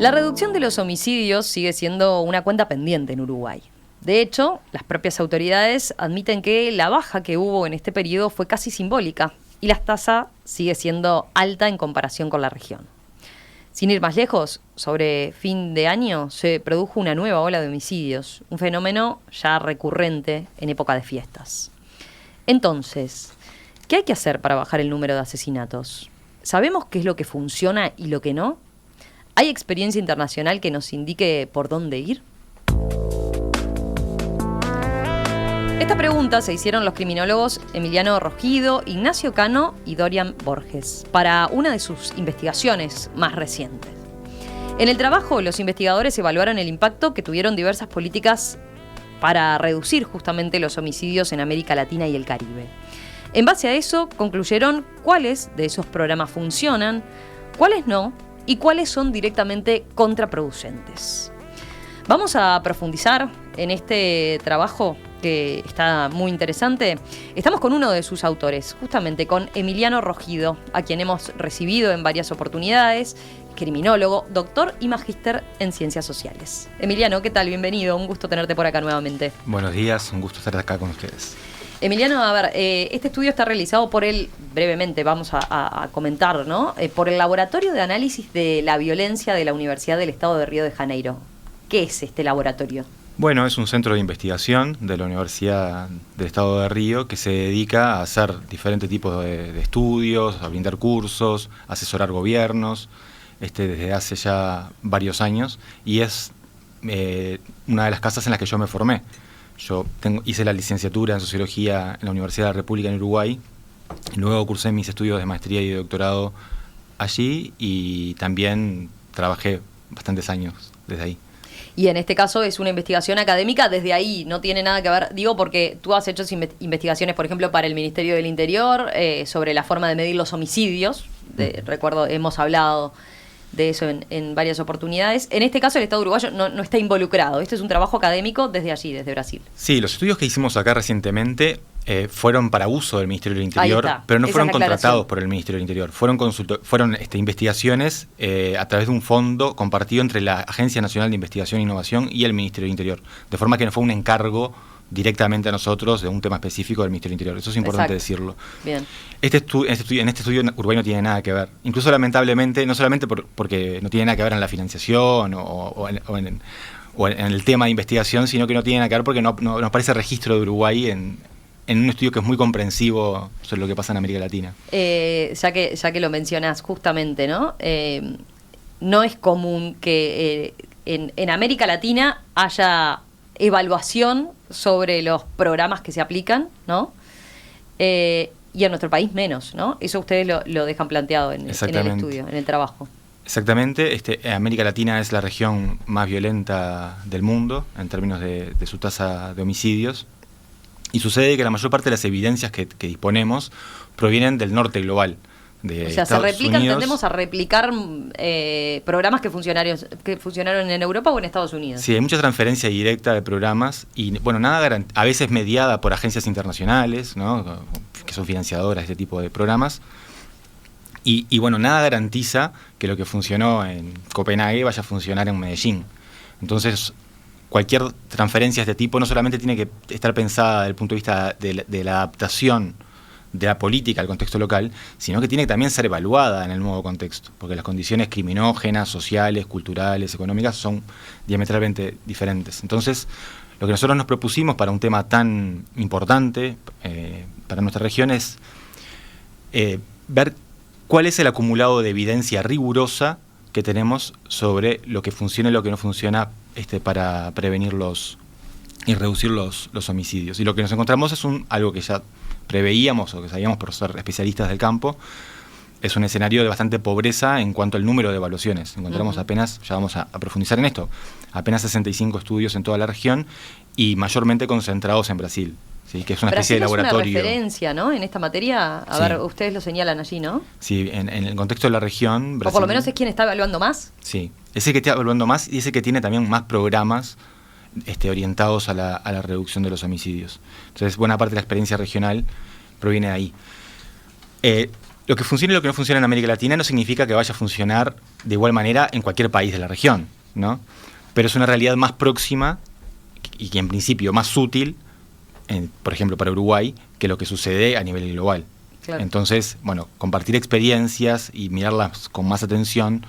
La reducción de los homicidios sigue siendo una cuenta pendiente en Uruguay. De hecho, las propias autoridades admiten que la baja que hubo en este periodo fue casi simbólica y la tasa sigue siendo alta en comparación con la región. Sin ir más lejos, sobre fin de año se produjo una nueva ola de homicidios, un fenómeno ya recurrente en época de fiestas. Entonces, ¿qué hay que hacer para bajar el número de asesinatos? ¿Sabemos qué es lo que funciona y lo que no? ¿Hay experiencia internacional que nos indique por dónde ir? Esta pregunta se hicieron los criminólogos Emiliano Rogido, Ignacio Cano y Dorian Borges para una de sus investigaciones más recientes. En el trabajo, los investigadores evaluaron el impacto que tuvieron diversas políticas para reducir justamente los homicidios en América Latina y el Caribe. En base a eso, concluyeron cuáles de esos programas funcionan, cuáles no y cuáles son directamente contraproducentes. Vamos a profundizar en este trabajo que está muy interesante. Estamos con uno de sus autores, justamente con Emiliano Rogido, a quien hemos recibido en varias oportunidades, criminólogo, doctor y magíster en ciencias sociales. Emiliano, ¿qué tal? Bienvenido, un gusto tenerte por acá nuevamente. Buenos días, un gusto estar acá con ustedes. Emiliano, a ver, este estudio está realizado por brevemente vamos a comentar, ¿no? Por el Laboratorio de Análisis de la Violencia de la Universidad del Estado de Río de Janeiro. ¿Qué es este laboratorio? Bueno, es un centro de investigación de la Universidad del Estado de Río que se dedica a hacer diferentes tipos de estudios, a brindar cursos, a asesorar gobiernos, desde hace ya varios años, y es una de las casas en las que yo me formé. Yo hice la licenciatura en Sociología en la Universidad de la República en Uruguay, y luego cursé mis estudios de maestría y de doctorado allí, y también trabajé bastantes años desde ahí. Y en este caso es una investigación académica, desde ahí no tiene nada que ver, digo, porque tú has hecho investigaciones, por ejemplo, para el Ministerio del Interior, sobre la forma de medir los homicidios. Recuerdo, hemos hablado de eso en varias oportunidades. En este caso el Estado uruguayo no está involucrado. Este es un trabajo académico desde allí, desde Brasil. Sí, los estudios que hicimos acá recientemente fueron para uso del Ministerio del Interior, pero no fueron contratados por el Ministerio del Interior. Fueron investigaciones a través de un fondo compartido entre la Agencia Nacional de Investigación e Innovación y el Ministerio del Interior. De forma que no fue un encargo directamente a nosotros de un tema específico del Ministerio del Interior. Eso es importante decirlo. Bien. En este estudio Uruguay no tiene nada que ver. Incluso lamentablemente, no solamente porque no tiene nada que ver en la financiación o en el tema de investigación, sino que no tiene nada que ver porque no nos parece registro de Uruguay en un estudio que es muy comprensivo sobre lo que pasa en América Latina. Ya que lo mencionás justamente, ¿no? No es común que en América Latina haya evaluación sobre los programas que se aplican, ¿no? Y en nuestro país menos, ¿no? Eso ustedes lo dejan planteado en el estudio, en el trabajo. Exactamente. América Latina es la región más violenta del mundo en términos de su tasa de homicidios. Y sucede que la mayor parte de las evidencias que disponemos provienen del norte global. O sea, tendemos a replicar programas que funcionaron en Europa o en Estados Unidos. Sí, hay mucha transferencia directa de programas y, bueno, a veces mediada por agencias internacionales, ¿no?, que son financiadoras de este tipo de programas. Y bueno, nada garantiza que lo que funcionó en Copenhague vaya a funcionar en Medellín. Entonces, cualquier transferencia de este tipo no solamente tiene que estar pensada desde el punto de vista de la adaptación de la política al contexto local, sino que tiene que también ser evaluada en el nuevo contexto, porque las condiciones criminógenas, sociales, culturales, económicas son diametralmente diferentes. Entonces, lo que nosotros nos propusimos para un tema tan importante para nuestra región es ver cuál es el acumulado de evidencia rigurosa que tenemos sobre lo que funciona y lo que no funciona para prevenir y reducir los homicidios. Y lo que nos encontramos es algo que ya preveíamos o que sabíamos por ser especialistas del campo. Es un escenario de bastante pobreza en cuanto al número de evaluaciones. Encontramos apenas, ya vamos a profundizar en esto, apenas 65 estudios en toda la región y mayormente concentrados en Brasil, ¿sí?, que es una especie de laboratorio. Brasil es una referencia, ¿no?, en esta materia. A ver, ustedes lo señalan allí, ¿no? Sí, en el contexto de la región, Brasil, o por lo menos es quien está evaluando más. Sí, es el que está evaluando más y es el que tiene también más programas orientados a la reducción de los homicidios. Entonces, buena parte de la experiencia regional proviene de ahí. lo que funciona y lo que no funciona en América Latina no significa que vaya a funcionar de igual manera en cualquier país de la región, ¿no? Pero es una realidad más próxima y que en principio más útil, por ejemplo, para Uruguay, que lo que sucede a nivel global. Claro. Entonces, bueno, compartir experiencias y mirarlas con más atención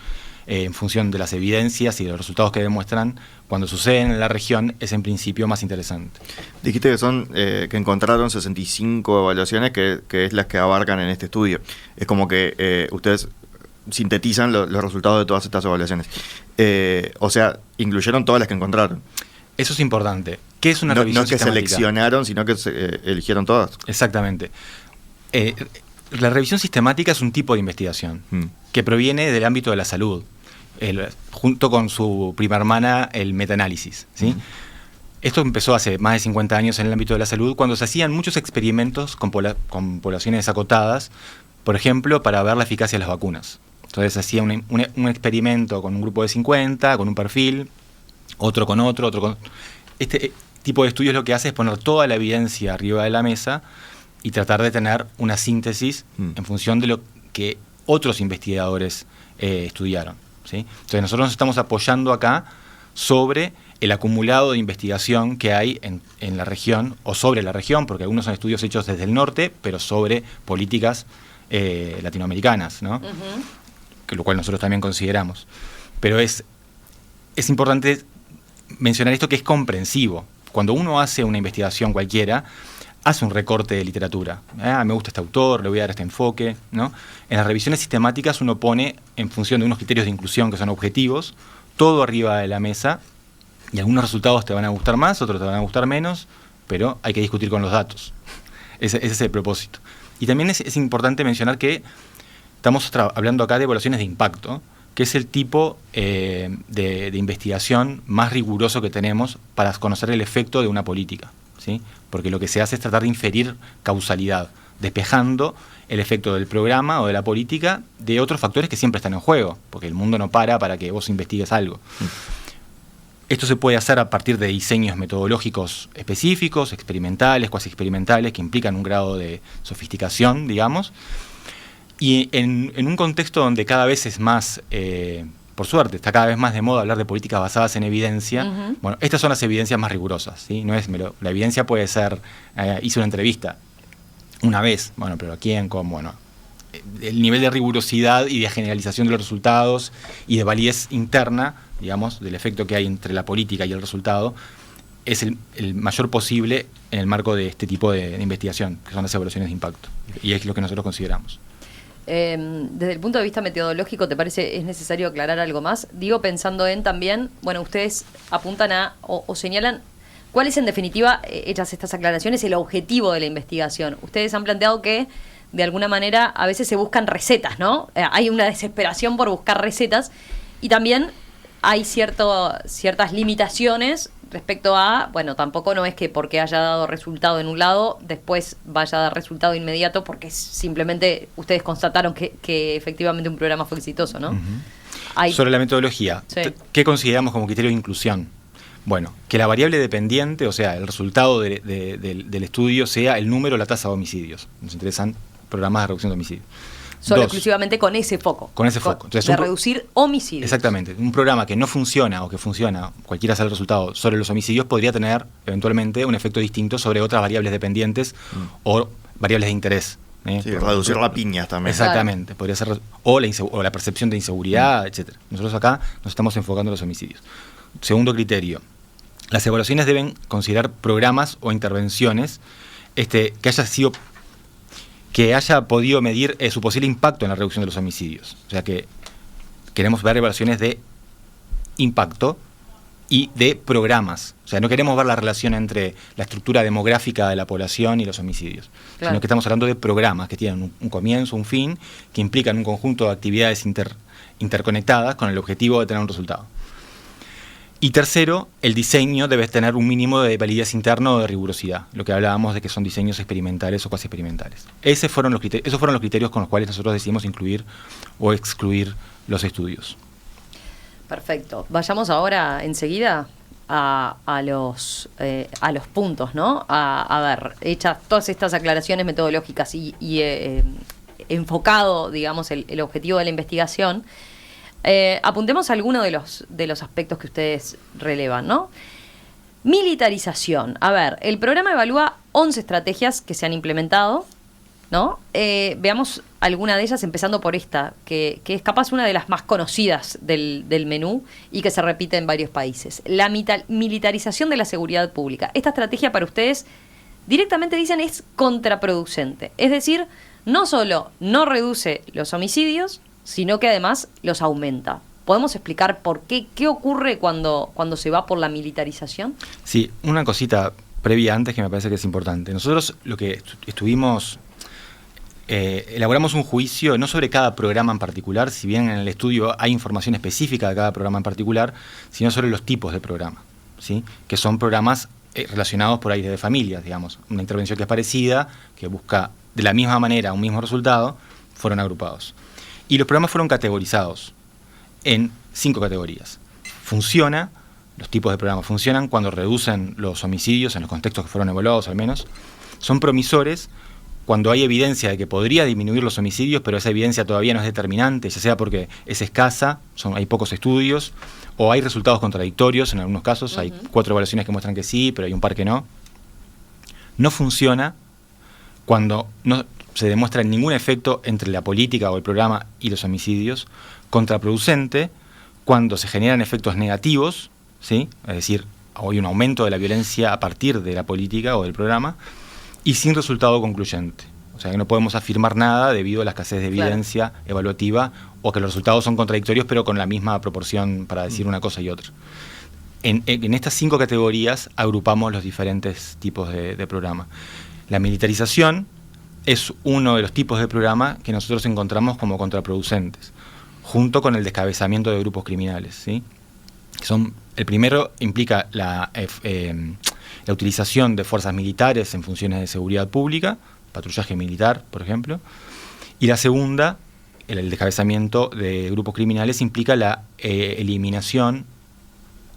en función de las evidencias y de los resultados que demuestran cuando suceden en la región es en principio más interesante. Dijiste que son que encontraron 65 evaluaciones que es las que abarcan en este estudio. Es como que ustedes sintetizan los resultados de todas estas evaluaciones. O sea, incluyeron todas las que encontraron. Eso es importante. ¿Qué es una revisión no es que sistemática? seleccionaron, sino que eligieron todas. Exactamente. La revisión sistemática es un tipo de investigación que proviene del ámbito de la salud, junto con su prima hermana, el metaanálisis, ¿sí? Esto empezó hace más de 50 años en el ámbito de la salud, cuando se hacían muchos experimentos con poblaciones acotadas, por ejemplo, para ver la eficacia de las vacunas. Entonces se hacía un experimento con un grupo de 50, con un perfil, otro con otro con... Este tipo de estudios lo que hace es poner toda la evidencia arriba de la mesa y tratar de tener una síntesis en función de lo que otros investigadores estudiaron, ¿sí? Entonces nosotros nos estamos apoyando acá sobre el acumulado de investigación que hay en la región, o sobre la región, porque algunos son estudios hechos desde el norte, pero sobre políticas latinoamericanas, ¿no? Que lo cual nosotros también consideramos. Pero es importante mencionar esto, que es comprensivo. Cuando uno hace una investigación cualquiera, hace un recorte de literatura. Me gusta este autor, le voy a dar este enfoque, ¿no? En las revisiones sistemáticas uno pone, en función de unos criterios de inclusión que son objetivos, todo arriba de la mesa, y algunos resultados te van a gustar más, otros te van a gustar menos, pero hay que discutir con los datos. Ese es el propósito. Y también es importante mencionar que estamos hablando acá de evaluaciones de impacto, que es el tipo de investigación más riguroso que tenemos para conocer el efecto de una política, ¿sí? Porque lo que se hace es tratar de inferir causalidad, despejando el efecto del programa o de la política de otros factores que siempre están en juego, porque el mundo no para que vos investigues algo. Esto se puede hacer a partir de diseños metodológicos específicos, experimentales, cuasi experimentales, que implican un grado de sofisticación, digamos. Y en un contexto donde cada vez es más, por suerte, está cada vez más de moda hablar de políticas basadas en evidencia, bueno, estas son las evidencias más rigurosas, ¿sí? No es la evidencia puede ser, hice una entrevista una vez, bueno, pero ¿a quién? ¿Cómo? Bueno, el nivel de rigurosidad y de generalización de los resultados y de validez interna, digamos, del efecto que hay entre la política y el resultado, es el mayor posible en el marco de este tipo de investigación, que son las evaluaciones de impacto. Y es lo que nosotros consideramos. Desde el punto de vista metodológico, ¿te parece es necesario aclarar algo más? Digo, pensando en también, bueno, ustedes apuntan a o señalan cuál es en definitiva, hechas estas aclaraciones, el objetivo de la investigación. Ustedes han planteado que de alguna manera a veces se buscan recetas, ¿no? Hay una desesperación por buscar recetas y también hay ciertas limitaciones respecto a, bueno, tampoco no es que porque haya dado resultado en un lado, después vaya a dar resultado inmediato porque simplemente ustedes constataron que efectivamente un programa fue exitoso, ¿no? Sobre la metodología, sí. ¿Qué consideramos como criterio de inclusión? Bueno, que la variable dependiente, o sea, el resultado del estudio sea el número o la tasa de homicidios. Nos interesan programas de reducción de homicidios. Solo exclusivamente con ese foco. Con ese foco. Entonces, de reducir homicidios. Exactamente. Un programa que no funciona o que funciona, cualquiera sea el resultado, sobre los homicidios, podría tener eventualmente un efecto distinto sobre otras variables dependientes o variables de interés. Sí, reducir la piña también. Exactamente. Claro. Podría ser, o la percepción de inseguridad, etcétera. Nosotros acá nos estamos enfocando en los homicidios. Segundo criterio. Las evaluaciones deben considerar programas o intervenciones que haya podido medir su posible impacto en la reducción de los homicidios. O sea que queremos ver evaluaciones de impacto y de programas. O sea, no queremos ver la relación entre la estructura demográfica de la población y los homicidios, claro, sino que estamos hablando de programas que tienen un comienzo, un fin, que implican un conjunto de actividades interconectadas con el objetivo de tener un resultado. Y tercero, el diseño debe tener un mínimo de validez interna o de rigurosidad, lo que hablábamos de que son diseños experimentales o cuasi experimentales. Esos fueron los criterios con los cuales nosotros decidimos incluir o excluir los estudios. Perfecto. Vayamos ahora enseguida a los puntos, ¿no? A ver, hechas todas estas aclaraciones metodológicas y enfocado, digamos, el objetivo de la investigación, apuntemos a alguno de los aspectos que ustedes relevan, ¿no? Militarización. A ver, el programa evalúa 11 estrategias que se han implementado, ¿no? Veamos alguna de ellas, empezando por esta, que es capaz una de las más conocidas del menú y que se repite en varios países. La militarización de la seguridad pública. Esta estrategia para ustedes, directamente dicen, es contraproducente. Es decir, no solo no reduce los homicidios, sino que además los aumenta. ¿Podemos explicar por qué? ¿Qué ocurre cuando se va por la militarización? Sí, una cosita previa antes que me parece que es importante. Nosotros lo que estuvimos... elaboramos un juicio no sobre cada programa en particular, si bien en el estudio hay información específica de cada programa en particular, sino sobre los tipos de programa, ¿sí? Que son programas relacionados por aire de familias, digamos. Una intervención que es parecida, que busca de la misma manera un mismo resultado, fueron agrupados. Y los programas fueron categorizados en 5 categorías. Los tipos de programas funcionan cuando reducen los homicidios, en los contextos que fueron evaluados al menos. Son promisores cuando hay evidencia de que podría disminuir los homicidios, pero esa evidencia todavía no es determinante, ya sea porque es escasa, hay pocos estudios, o hay resultados contradictorios en algunos casos. Hay 4 evaluaciones que muestran que sí, pero hay un par que no. No funciona cuando no se demuestra ningún efecto entre la política o el programa y los homicidios. Contraproducente cuando se generan efectos negativos, ¿sí? Es decir, hay un aumento de la violencia a partir de la política o del programa, y sin resultado concluyente. O sea que no podemos afirmar nada debido a la escasez de evidencia evaluativa, o que los resultados son contradictorios pero con la misma proporción para decir una cosa y otra. En estas 5 categorías agrupamos los diferentes tipos de programa. La militarización es uno de los tipos de programa que nosotros encontramos como contraproducentes, junto con el descabezamiento de grupos criminales, ¿sí? El primero implica la utilización de fuerzas militares en funciones de seguridad pública, patrullaje militar, por ejemplo. Y la segunda, el descabezamiento de grupos criminales, implica la eliminación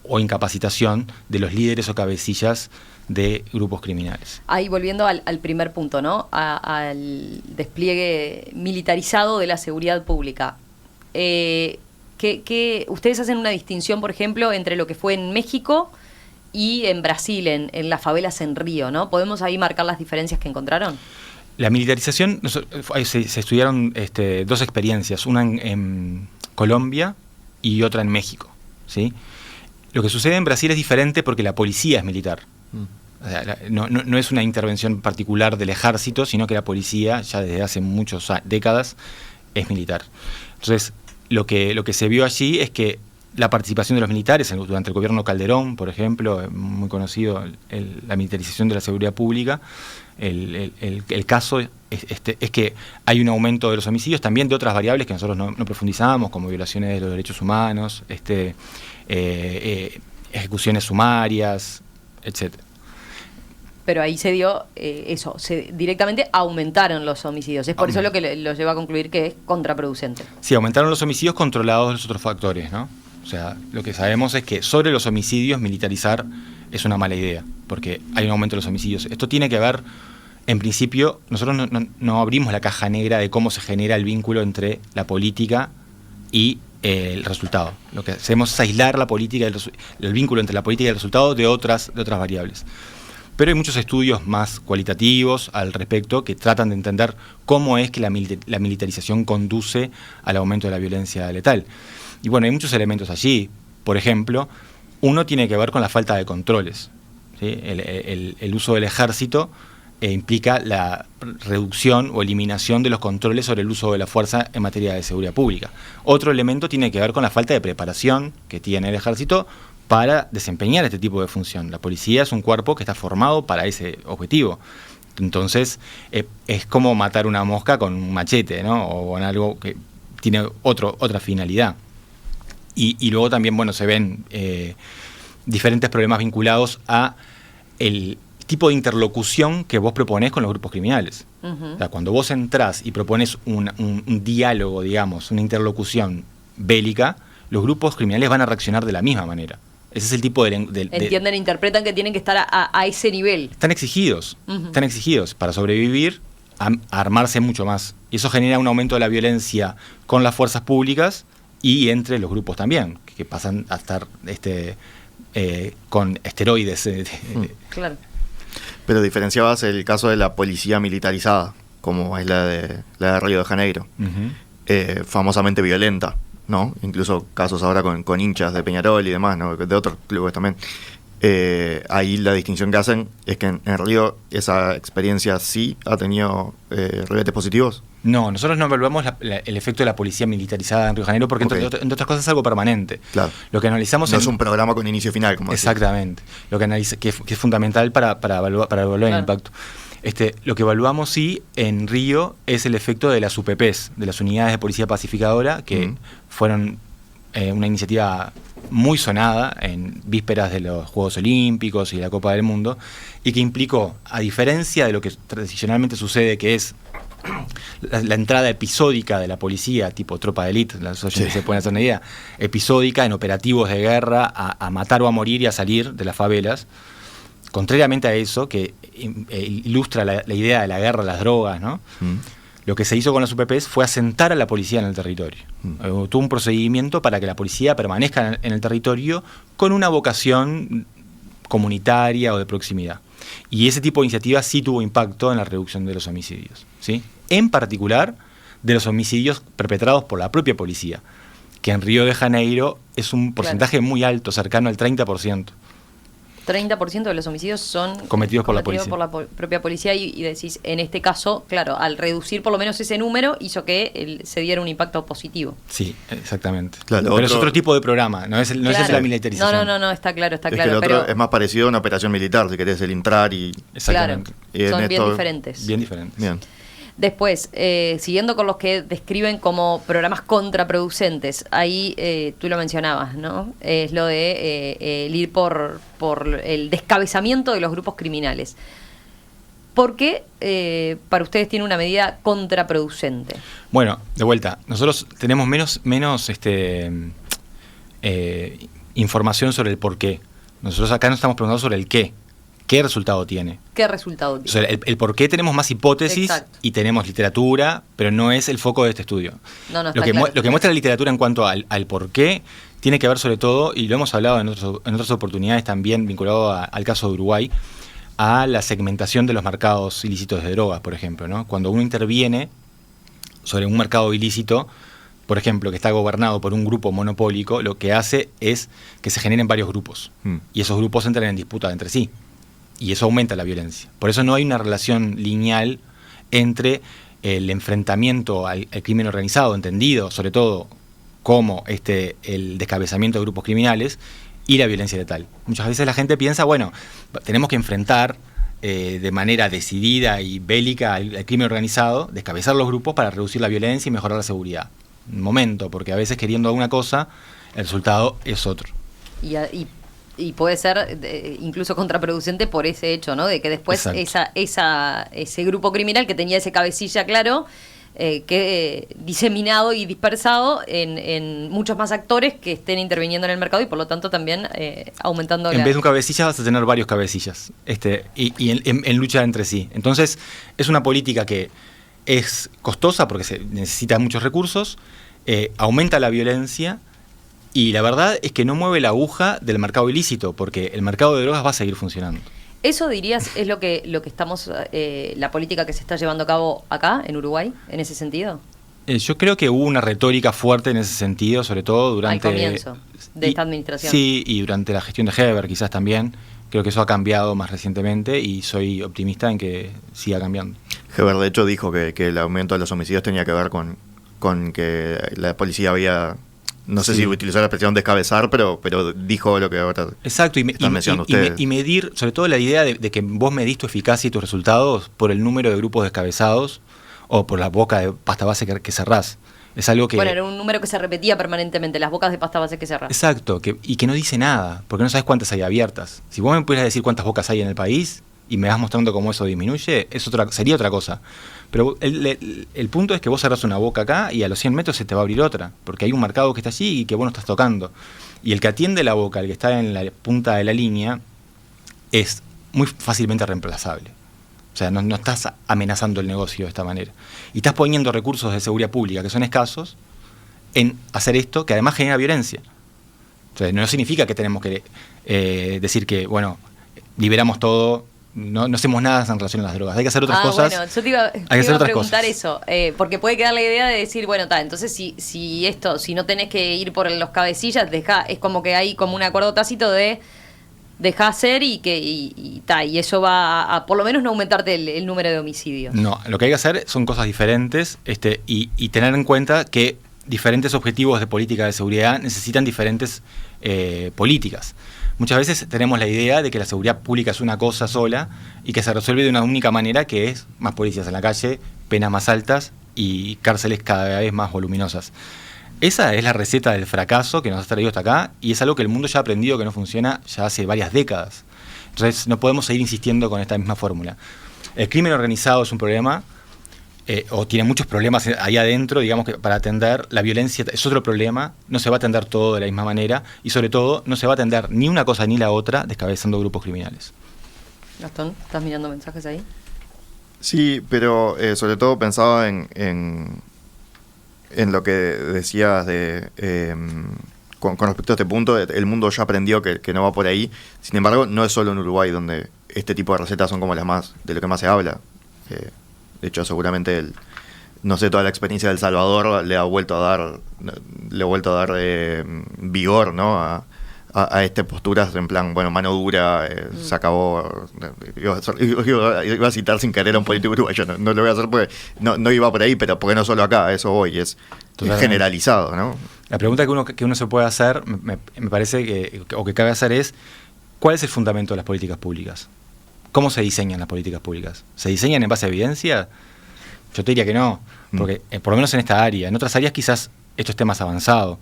o incapacitación de los líderes o cabecillas de grupos criminales. Ahí volviendo al primer punto, ¿no? Al despliegue militarizado de la seguridad pública. Que ustedes hacen una distinción, por ejemplo, entre lo que fue en México y en Brasil, en las favelas en Río, ¿no? ¿Podemos ahí marcar las diferencias que encontraron? La militarización, se estudiaron 2 experiencias, una en Colombia y otra en México, ¿sí? Lo que sucede en Brasil es diferente porque la policía es militar. O sea, no es una intervención particular del ejército, sino que la policía, ya desde hace muchas décadas, es militar. Entonces, lo que se vio allí es que la participación de los militares durante el gobierno Calderón, por ejemplo, muy conocido, la militarización de la seguridad pública, el caso es que hay un aumento de los homicidios, también de otras variables que nosotros no profundizamos, como violaciones de los derechos humanos, ejecuciones sumarias, etcétera. Pero ahí se dio directamente aumentaron los homicidios. Es por eso lo que lo lleva a concluir que es contraproducente. Sí, aumentaron los homicidios controlados de los otros factores, ¿no? O sea, lo que sabemos es que sobre los homicidios militarizar es una mala idea, porque hay un aumento de los homicidios. Esto tiene que ver, en principio, nosotros no abrimos la caja negra de cómo se genera el vínculo entre la política y el resultado. Lo que hacemos es aislar la política, el vínculo entre la política y el resultado de otras variables. Pero hay muchos estudios más cualitativos al respecto que tratan de entender cómo es que la militarización conduce al aumento de la violencia letal. Y bueno, hay muchos elementos allí. Por ejemplo, uno tiene que ver con la falta de controles, ¿sí? El uso del ejército implica la reducción o eliminación de los controles sobre el uso de la fuerza en materia de seguridad pública. Otro elemento tiene que ver con la falta de preparación que tiene el ejército para desempeñar este tipo de función. La policía es un cuerpo que está formado para ese objetivo. Entonces, es como matar una mosca con un machete, ¿no? O con algo que tiene otra finalidad. Y luego también, bueno, se ven diferentes problemas vinculados a el tipo de interlocución que vos proponés con los grupos criminales. O sea, cuando vos entrás y propones un diálogo, digamos, una interlocución bélica, los grupos criminales van a reaccionar de la misma manera. Ese es el tipo entienden, interpretan que tienen que estar a ese nivel. Están exigidos para sobrevivir, a armarse mucho más Y eso genera un aumento de la violencia con las fuerzas públicas y entre los grupos también, que pasan a estar con esteroides. Claro. Pero diferenciabas el caso de la policía militarizada, como es la de Río de Janeiro, famosamente violenta, ¿no? Incluso casos ahora con hinchas de Peñarol y demás, ¿no? De otros clubes también. Ahí la distinción que hacen es que en Río esa experiencia sí ha tenido revetes positivos. No, nosotros no evaluamos el efecto de la policía militarizada en Río de Janeiro porque entre otras cosas es algo permanente. Claro. Lo que analizamos no es un programa con inicio y final, como exactamente. Decís. Lo que que es fundamental para evaluar el impacto. Lo que evaluamos sí en Río es el efecto de las UPPs, de las unidades de policía pacificadora, que fueron una iniciativa muy sonada en vísperas de los Juegos Olímpicos y la Copa del Mundo, y que implicó, a diferencia de lo que tradicionalmente sucede, que es la entrada episódica de la policía, tipo tropa de élite, las oyentes se pueden hacer una idea, episódica en operativos de guerra, a matar o a morir y a salir de las favelas, contrariamente a eso, que ilustra la idea de la guerra a las drogas, ¿no? Lo que se hizo con las UPPs fue asentar a la policía en el territorio. Tuvo un procedimiento para que la policía permanezca en el territorio con una vocación comunitaria o de proximidad. Y ese tipo de iniciativa sí tuvo impacto en la reducción de los homicidios, ¿sí? En particular de los homicidios perpetrados por la propia policía, que en Río de Janeiro es un porcentaje muy alto, cercano al 30%. 30% de los homicidios son cometidos por la propia policía y decís, en este caso, claro, al reducir por lo menos ese número hizo que se diera un impacto positivo. Sí, exactamente. Claro, pero es otro tipo de programa, no es la militarización. No, está claro. Es que el otro es más parecido a una operación militar, si querés, el entrar y... Exactamente. Claro, son bien diferentes. Bien diferentes. Bien. Después, siguiendo con los que describen como programas contraproducentes, ahí tú lo mencionabas, ¿no? Es lo de el ir por el descabezamiento de los grupos criminales. ¿Por qué para ustedes tiene una medida contraproducente? Bueno, de vuelta, nosotros tenemos menos información sobre el por qué. Nosotros acá nos estamos preguntando sobre el qué. ¿Qué resultado tiene? ¿Qué resultado tiene? O sea, el por qué tenemos más hipótesis. Exacto. Y tenemos literatura, pero no es el foco de este estudio. Lo que muestra la literatura en cuanto al por qué tiene que ver sobre todo, y lo hemos hablado en otras oportunidades también vinculado al caso de Uruguay, a la segmentación de los mercados ilícitos de drogas, por ejemplo, ¿no? Cuando uno interviene sobre un mercado ilícito, por ejemplo, que está gobernado por un grupo monopólico, lo que hace es que se generen varios grupos. Y esos grupos entran en disputa entre sí. Y eso aumenta la violencia. Por eso no hay una relación lineal entre el enfrentamiento al crimen organizado, entendido sobre todo como el descabezamiento de grupos criminales, y la violencia letal. Muchas veces la gente piensa, bueno, tenemos que enfrentar de manera decidida y bélica al crimen organizado, descabezar los grupos para reducir la violencia y mejorar la seguridad. Un momento, porque a veces queriendo una cosa, el resultado es otro. Y puede ser incluso contraproducente por ese hecho, ¿no? De que después ese grupo criminal que tenía ese cabecilla claro, quede diseminado y dispersado en muchos más actores que estén interviniendo en el mercado y por lo tanto también aumentando en vez de un cabecilla vas a tener varios cabecillas y en lucha entre sí. Entonces es una política que es costosa porque se necesita muchos recursos, aumenta la violencia. Y la verdad es que no mueve la aguja del mercado ilícito, porque el mercado de drogas va a seguir funcionando. ¿Eso dirías es lo que estamos, la política que se está llevando a cabo acá, en Uruguay, en ese sentido? Yo creo que hubo una retórica fuerte en ese sentido, sobre todo durante... Al comienzo de esta administración. Sí, y durante la gestión de Heber quizás también. Creo que eso ha cambiado más recientemente y soy optimista en que siga cambiando. Heber, de hecho, dijo que el aumento de los homicidios tenía que ver con que la policía había... No sé si utilizó la expresión descabezar, pero dijo lo que ahora exacto, y medir, sobre todo la idea de que vos medís tu eficacia y tus resultados por el número de grupos descabezados o por la boca de pasta base que cerrás. Es algo que... Bueno, era un número que se repetía permanentemente, las bocas de pasta base que cerrás. Exacto, y que no dice nada, porque no sabes cuántas hay abiertas. Si vos me pudieras decir cuántas bocas hay en el país y me vas mostrando cómo eso disminuye, sería otra cosa. Pero el punto es que vos cerrás una boca acá y a los 100 metros se te va a abrir otra, porque hay un mercado que está allí y que vos no estás tocando. Y el que atiende la boca, el que está en la punta de la línea, es muy fácilmente reemplazable. O sea, no estás amenazando el negocio de esta manera. Y estás poniendo recursos de seguridad pública que son escasos en hacer esto, que además genera violencia. Entonces, no significa que tenemos que decir que, bueno, liberamos todo, no hacemos nada en relación a las drogas. Hay que hacer otras cosas. Bueno, yo te iba a preguntar eso, porque puede quedar la idea de decir, bueno, entonces si no tenés que ir por los cabecillas, es como que hay como un acuerdo tácito de dejar hacer y eso va a por lo menos no aumentarte el número de homicidios. No, lo que hay que hacer son cosas diferentes y tener en cuenta que diferentes objetivos de política de seguridad necesitan diferentes políticas. Muchas veces tenemos la idea de que la seguridad pública es una cosa sola y que se resuelve de una única manera, que es más policías en la calle, penas más altas y cárceles cada vez más voluminosas. Esa es la receta del fracaso que nos ha traído hasta acá y es algo que el mundo ya ha aprendido que no funciona ya hace varias décadas. Entonces no podemos seguir insistiendo con esta misma fórmula. El crimen organizado es un problema, o tiene muchos problemas ahí adentro, digamos que para atender la violencia es otro problema, no se va a atender todo de la misma manera y sobre todo no se va a atender ni una cosa ni la otra descabezando grupos criminales. Gastón, ¿estás mirando mensajes ahí? Sí, pero sobre todo pensaba en lo que decías con respecto a este punto, el mundo ya aprendió que no va por ahí. Sin embargo, no es solo en Uruguay donde este tipo de recetas son como de lo que más se habla. De hecho, seguramente toda la experiencia de El Salvador le ha vuelto a dar vigor, ¿no? a estas posturas en plan, bueno, mano dura, se acabó. Iba a citar sin querer a un político uruguayo, no lo voy a hacer porque no iba por ahí, pero porque no solo acá, a eso voy, es generalizado, ¿no? La pregunta que uno se puede hacer, me parece que cabe hacer es, ¿cuál es el fundamento de las políticas públicas? ¿Cómo se diseñan las políticas públicas? ¿Se diseñan en base a evidencia? Yo te diría que no, porque por lo menos en esta área, en otras áreas quizás esto esté más avanzado,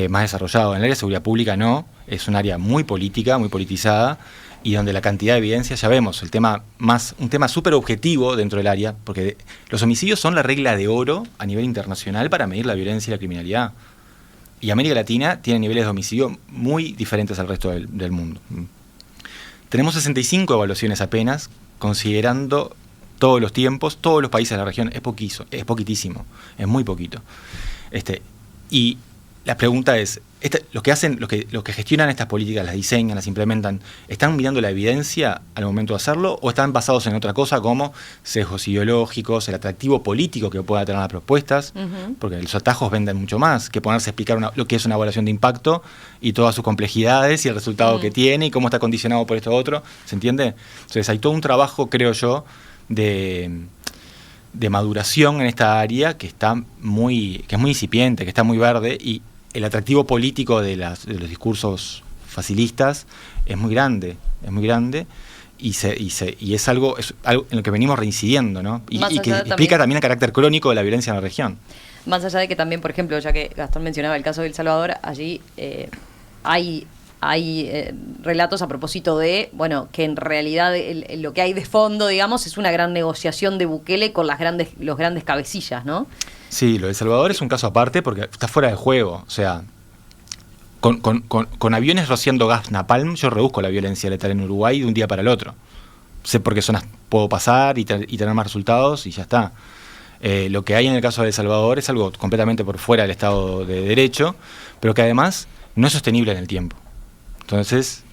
más desarrollado. En el área de seguridad pública no, es un área muy política, muy politizada, y donde la cantidad de evidencia, ya vemos, un tema súper objetivo dentro del área, porque los homicidios son la regla de oro a nivel internacional para medir la violencia y la criminalidad. Y América Latina tiene niveles de homicidio muy diferentes al resto del mundo. Tenemos 65 evaluaciones apenas, considerando todos los tiempos, todos los países de la región, es poquitísimo, es muy poquito. Y la pregunta es, los que gestionan estas políticas, las diseñan, las implementan, ¿están mirando la evidencia al momento de hacerlo o están basados en otra cosa como sesgos ideológicos, el atractivo político que puedan tener las propuestas? Porque los atajos venden mucho más que ponerse a explicar lo que es una evaluación de impacto y todas sus complejidades y el resultado que tiene y cómo está condicionado por esto otro, ¿se entiende? Entonces hay todo un trabajo, creo yo, de maduración en esta área que es muy incipiente, que está muy verde, y el atractivo político de los discursos facilistas es muy grande y es algo en lo que venimos reincidiendo, ¿no? Y que explica también el carácter crónico de la violencia en la región. Más allá de que también, por ejemplo, ya que Gastón mencionaba el caso de El Salvador, allí hay relatos a propósito de, bueno, que en realidad lo que hay de fondo, digamos, es una gran negociación de Bukele con los grandes cabecillas, ¿no? Sí, lo de El Salvador es un caso aparte porque está fuera de juego. O sea, con aviones rociando gas napalm, yo reduzco la violencia letal en Uruguay de un día para el otro. Sé por qué zonas puedo pasar y tener más resultados y ya está. Lo que hay en el caso de El Salvador es algo completamente por fuera del Estado de Derecho, pero que además no es sostenible en el tiempo. Entonces,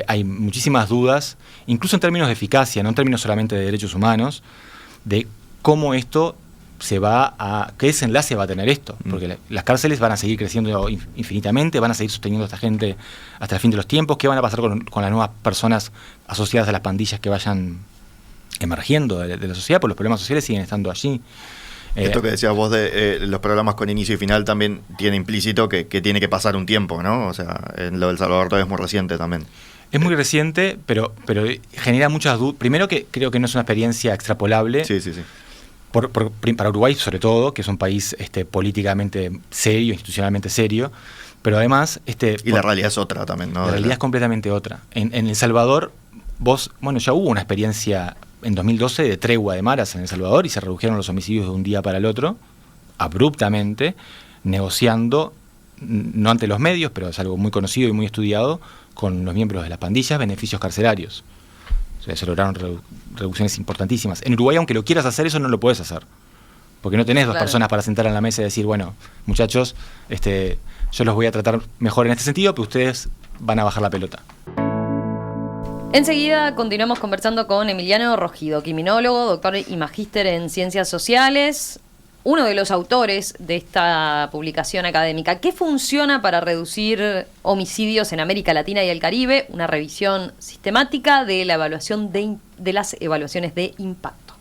hay muchísimas dudas, incluso en términos de eficacia, no en términos solamente de derechos humanos, de cómo esto qué desenlace va a tener esto, porque las cárceles van a seguir creciendo infinitamente, van a seguir sosteniendo a esta gente hasta el fin de los tiempos. ¿Qué van a pasar con las nuevas personas asociadas a las pandillas que vayan emergiendo de la sociedad? Porque los problemas sociales siguen estando allí. Esto que decías vos de los programas con inicio y final también tiene implícito que tiene que pasar un tiempo, ¿no? O sea, en lo del Salvador todavía es muy reciente también. Es muy reciente, pero genera muchas dudas. Primero que creo que no es una experiencia extrapolable. Sí. Para Uruguay sobre todo, que es un país políticamente serio, institucionalmente serio, pero además... la realidad es otra también, ¿no? La realidad es completamente otra. En El Salvador, ya hubo una experiencia en 2012 de tregua de maras en El Salvador y se redujeron los homicidios de un día para el otro, abruptamente, negociando, no ante los medios, pero es algo muy conocido y muy estudiado, con los miembros de las pandillas, beneficios carcelarios. O sea, se lograron reducciones importantísimas. En Uruguay, aunque lo quieras hacer, eso no lo puedes hacer. Porque no tenés dos personas para sentar en la mesa y decir, bueno, muchachos, yo los voy a tratar mejor en este sentido, pero ustedes van a bajar la pelota. Enseguida continuamos conversando con Emiliano Rogido, criminólogo, doctor y magíster en Ciencias Sociales, uno de los autores de esta publicación académica. ¿Qué funciona para reducir homicidios en América Latina y el Caribe? Una revisión sistemática de la evaluación de las evaluaciones de impacto.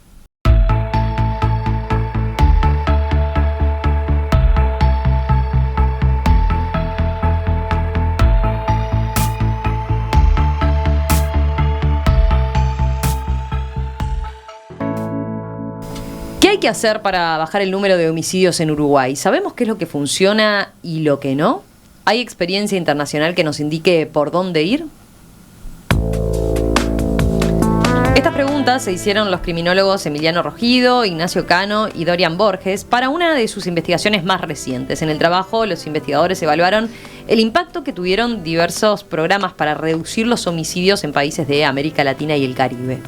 ¿Qué hay que hacer para bajar el número de homicidios en Uruguay? ¿Sabemos qué es lo que funciona y lo que no? ¿Hay experiencia internacional que nos indique por dónde ir? Estas preguntas se hicieron los criminólogos Emiliano Rogido, Ignacio Cano y Dorian Borges para una de sus investigaciones más recientes. En el trabajo, los investigadores evaluaron el impacto que tuvieron diversos programas para reducir los homicidios en países de América Latina y el Caribe.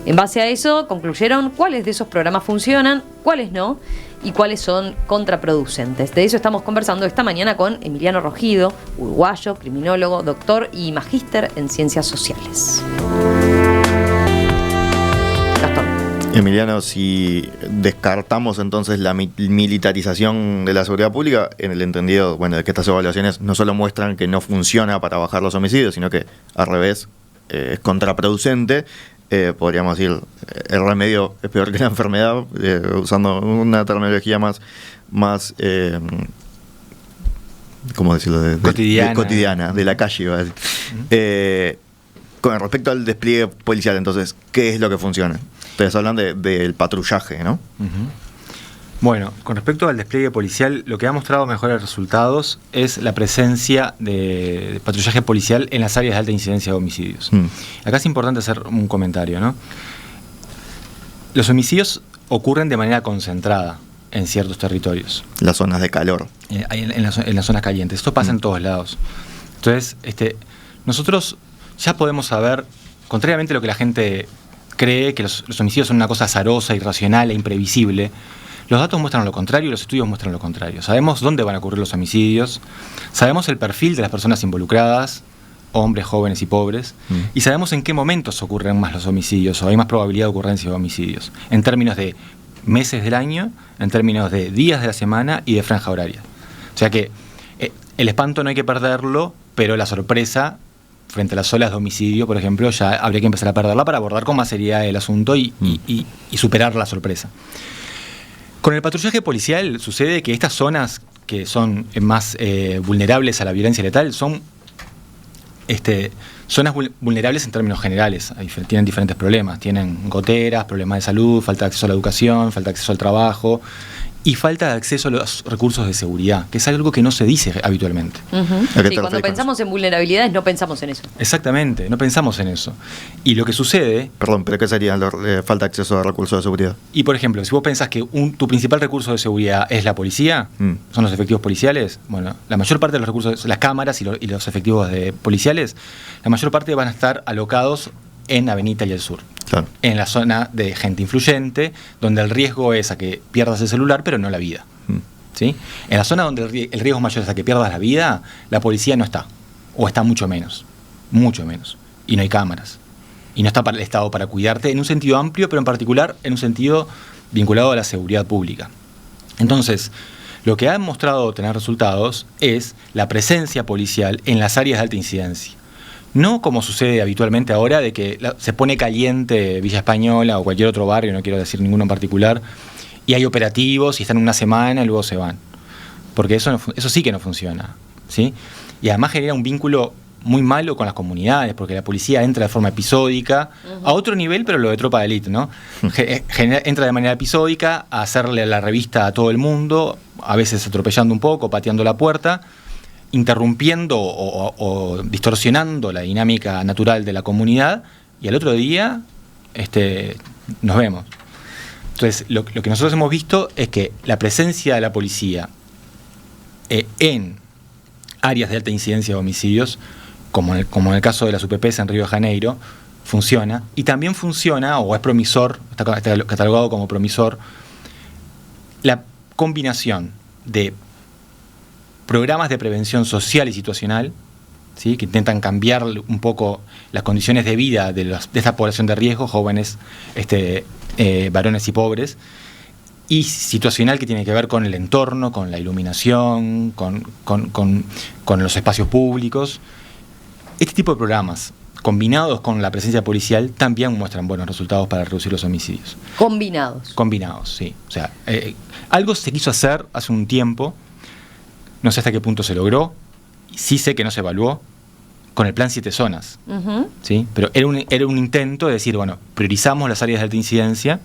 En base a eso, concluyeron cuáles de esos programas funcionan, cuáles no y cuáles son contraproducentes. De eso estamos conversando esta mañana con Emiliano Rogido, uruguayo, criminólogo, doctor y magíster en Ciencias Sociales. Gastón. Emiliano, si descartamos entonces la militarización de la seguridad pública, en el entendido, de que estas evaluaciones no solo muestran que no funciona para bajar los homicidios, sino que al revés es contraproducente, podríamos decir, el remedio es peor que la enfermedad, usando una terminología más ¿cómo decirlo? Cotidiana, de la calle, iba a decir. Con respecto al despliegue policial, entonces, ¿qué es lo que funciona? Ustedes hablan del patrullaje, ¿no? Bueno, con respecto al despliegue policial, lo que ha mostrado mejores resultados es la presencia de patrullaje policial en las áreas de alta incidencia de homicidios. Acá es importante hacer un comentario, ¿no? Los homicidios ocurren de manera concentrada en ciertos territorios. Las zonas de calor. En las zonas calientes. Esto pasa en todos lados. Entonces, nosotros ya podemos saber, contrariamente a lo que la gente cree, que los homicidios son una cosa azarosa, irracional e imprevisible. Los datos muestran lo contrario y los estudios muestran lo contrario. Sabemos dónde van a ocurrir los homicidios, sabemos el perfil de las personas involucradas, hombres, jóvenes y pobres, y sabemos en qué momentos ocurren más los homicidios o hay más probabilidad de ocurrencia de homicidios, en términos de meses del año, en términos de días de la semana y de franja horaria. O sea que el espanto no hay que perderlo, pero la sorpresa frente a las olas de homicidio, por ejemplo, ya habría que empezar a perderla para abordar con más seriedad el asunto y superar la sorpresa. Con el patrullaje policial sucede que estas zonas que son más vulnerables a la violencia letal son zonas vulnerables en términos generales. Tienen diferentes problemas. Tienen goteras, problemas de salud, falta de acceso a la educación, falta de acceso al trabajo y falta de acceso a los recursos de seguridad, que es algo que no se dice habitualmente. Sí, cuando pensamos en vulnerabilidades no pensamos en eso. Exactamente, no pensamos en eso. Y lo que sucede... Perdón, ¿pero qué sería falta de acceso a recursos de seguridad? Y por ejemplo, si vos pensás que tu principal recurso de seguridad es la policía, son los efectivos policiales, bueno, la mayor parte de los recursos, las cámaras y los efectivos policiales, la mayor parte van a estar alocados en Avenida y el Sur. Claro. En la zona de gente influyente, donde el riesgo es a que pierdas el celular, pero no la vida. ¿Sí? En la zona donde el riesgo mayor es a que pierdas la vida, la policía no está. O está mucho menos. Y no hay cámaras. Y no está para el Estado para cuidarte en un sentido amplio, pero en particular en un sentido vinculado a la seguridad pública. Entonces, lo que ha mostrado tener resultados es la presencia policial en las áreas de alta incidencia. No como sucede habitualmente ahora, de que se pone caliente Villa Española o cualquier otro barrio, no quiero decir ninguno en particular, y hay operativos y están una semana y luego se van. Porque eso sí que no funciona, ¿sí? Y además genera un vínculo muy malo con las comunidades, porque la policía entra de forma episódica, a otro nivel, pero lo de tropa de élite, ¿no? Entra de manera episódica a hacerle la revista a todo el mundo, a veces atropellando un poco, pateando la puerta, interrumpiendo o distorsionando la dinámica natural de la comunidad, y al otro día nos vemos. Entonces, lo que nosotros hemos visto es que la presencia de la policía en áreas de alta incidencia de homicidios, como en el caso de las UPPs en Río de Janeiro, funciona, y también funciona, o es promisor, está catalogado como promisor, la combinación de programas de prevención social y situacional, ¿sí?, que intentan cambiar un poco las condiciones de vida de esta población de riesgo, jóvenes, varones y pobres, y situacional, que tiene que ver con el entorno, con la iluminación, con los espacios públicos. Este tipo de programas, combinados con la presencia policial, también muestran buenos resultados para reducir los homicidios. Combinados, sí. O sea, algo se quiso hacer hace un tiempo, no sé hasta qué punto se logró, sí sé que no se evaluó, con el plan 7 zonas, ¿sí? Pero era un intento de decir, bueno, priorizamos las áreas de alta incidencia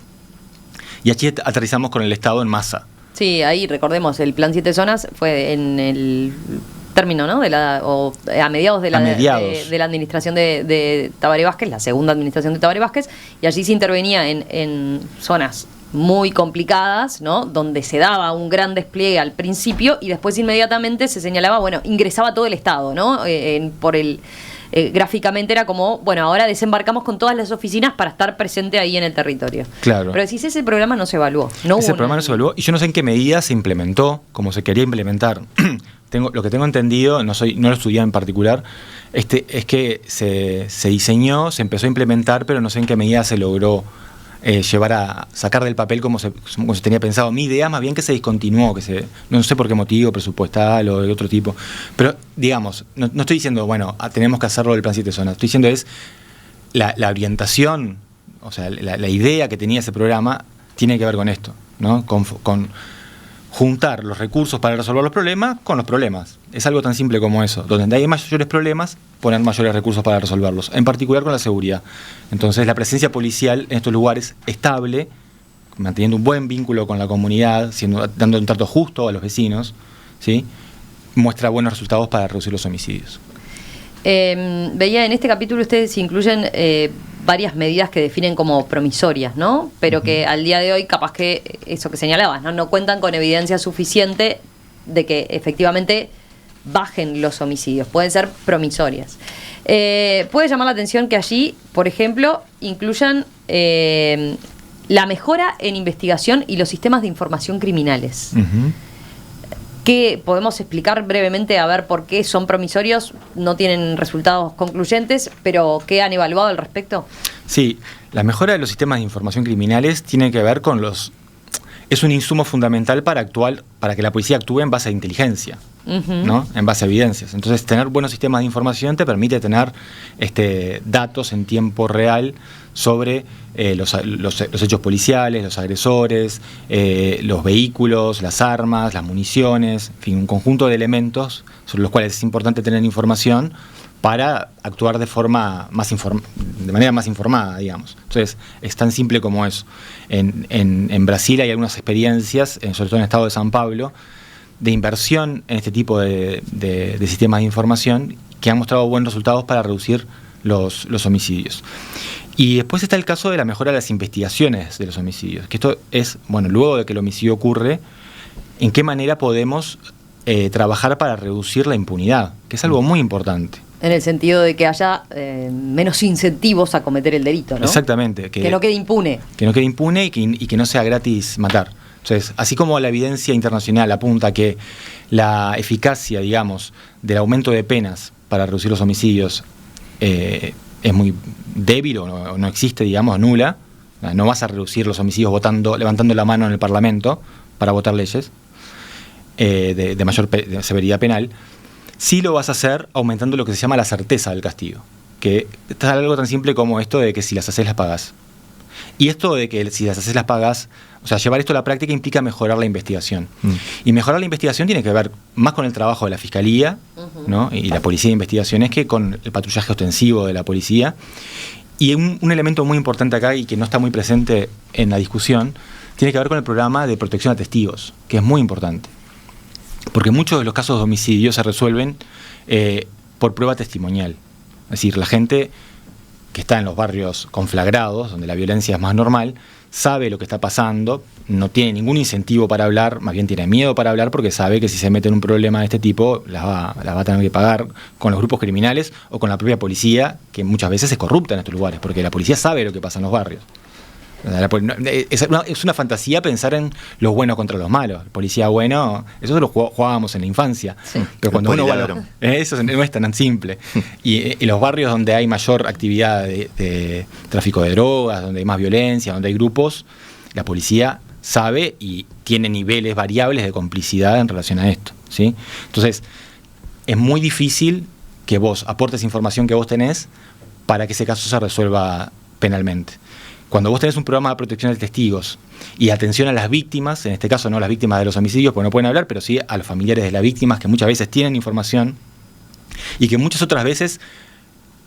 y aquí aterrizamos con el Estado en masa. Sí, ahí recordemos, el plan 7 zonas fue en el término, ¿no?, a mediados de la administración de Tabaré Vázquez, la segunda administración de Tabaré Vázquez, y allí se intervenía en zonas muy complicadas, ¿no?, donde se daba un gran despliegue al principio y después inmediatamente se señalaba, bueno, ingresaba todo el Estado, ¿no? Gráficamente era como, bueno, ahora desembarcamos con todas las oficinas para estar presente ahí en el territorio. Claro. Pero decís, ese programa no se evaluó. Ese programa no se evaluó, y yo no sé en qué medida se implementó como se quería implementar. Lo que tengo entendido, no lo estudié en particular, es que se diseñó, se empezó a implementar, pero no sé en qué medida se logró llevar a sacar del papel como se tenía pensado. Mi idea más bien que se discontinuó, no sé por qué motivo, presupuestal o de otro tipo. Pero, digamos, no estoy diciendo, bueno, tenemos que hacerlo del plan 7 zonas. Estoy diciendo es la orientación, o sea, la idea que tenía ese programa tiene que ver con esto, ¿no? Con juntar los recursos para resolver los problemas con los problemas. Es algo tan simple como eso. Donde hay mayores problemas, poner mayores recursos para resolverlos, en particular con la seguridad. Entonces, la presencia policial en estos lugares estable, manteniendo un buen vínculo con la comunidad, dando un trato justo a los vecinos, ¿sí?, muestra buenos resultados para reducir los homicidios. Veía en este capítulo ustedes incluyen varias medidas que definen como promisorias, ¿no? Pero que al día de hoy, capaz que eso que señalabas, no cuentan con evidencia suficiente de que efectivamente bajen los homicidios. Pueden ser promisorias. Puede llamar la atención que allí, por ejemplo, incluyan la mejora en investigación y los sistemas de información criminales. ¿Qué podemos explicar brevemente, a ver por qué son promisorios, no tienen resultados concluyentes, pero qué han evaluado al respecto? Sí, la mejora de los sistemas de información criminales tiene que ver con es un insumo fundamental para que la policía actúe en base a inteligencia, ¿no?, en base a evidencias. Entonces, tener buenos sistemas de información te permite tener datos en tiempo real sobre los hechos policiales, los agresores, los vehículos, las armas, las municiones, en fin, un conjunto de elementos sobre los cuales es importante tener información para actuar de manera más informada, digamos. Entonces, es tan simple como eso. En Brasil hay algunas experiencias, sobre todo en el estado de San Pablo, de inversión en este tipo de sistemas de información que han mostrado buenos resultados para reducir los homicidios. Y después está el caso de la mejora de las investigaciones de los homicidios, que esto es, bueno, luego de que el homicidio ocurre, en qué manera podemos trabajar para reducir la impunidad, que es algo muy importante. En el sentido de que haya menos incentivos a cometer el delito, ¿no? Exactamente. Que no quede impune. Que no quede impune y que no sea gratis matar. Entonces, así como la evidencia internacional apunta que la eficacia, digamos, del aumento de penas para reducir los homicidios es muy débil o no existe, digamos, nula. No vas a reducir los homicidios levantando la mano en el Parlamento para votar leyes de mayor severidad penal. Sí lo vas a hacer aumentando lo que se llama la certeza del castigo, que es algo tan simple como esto de que si las haces las pagás. Y esto de que si las haces las pagás, o sea, llevar esto a la práctica implica mejorar la investigación. Y mejorar la investigación tiene que ver más con el trabajo de la Fiscalía, ¿no?, y la Policía de Investigaciones, que con el patrullaje ostensivo de la policía. Y un elemento muy importante acá y que no está muy presente en la discusión, tiene que ver con el programa de protección a testigos, que es muy importante. Porque muchos de los casos de homicidio se resuelven por prueba testimonial. Es decir, la gente que está en los barrios conflagrados, donde la violencia es más normal, sabe lo que está pasando, no tiene ningún incentivo para hablar, más bien tiene miedo para hablar porque sabe que si se mete en un problema de este tipo, las va a tener que pagar con los grupos criminales o con la propia policía, que muchas veces es corrupta en estos lugares, porque la policía sabe lo que pasa en los barrios. Es una fantasía pensar en los buenos contra los malos. El policía bueno, eso lo jugábamos en la infancia. Sí. Pero cuando uno va eso no es tan simple. Y los barrios donde hay mayor actividad de tráfico de drogas, donde hay más violencia, donde hay grupos, la policía sabe y tiene niveles variables de complicidad en relación a esto, ¿sí? Entonces, es muy difícil que vos aportes información que vos tenés para que ese caso se resuelva penalmente. Cuando vos tenés un programa de protección de testigos y atención a las víctimas, en este caso no las víctimas de los homicidios, porque no pueden hablar, pero sí a los familiares de las víctimas, que muchas veces tienen información y que muchas otras veces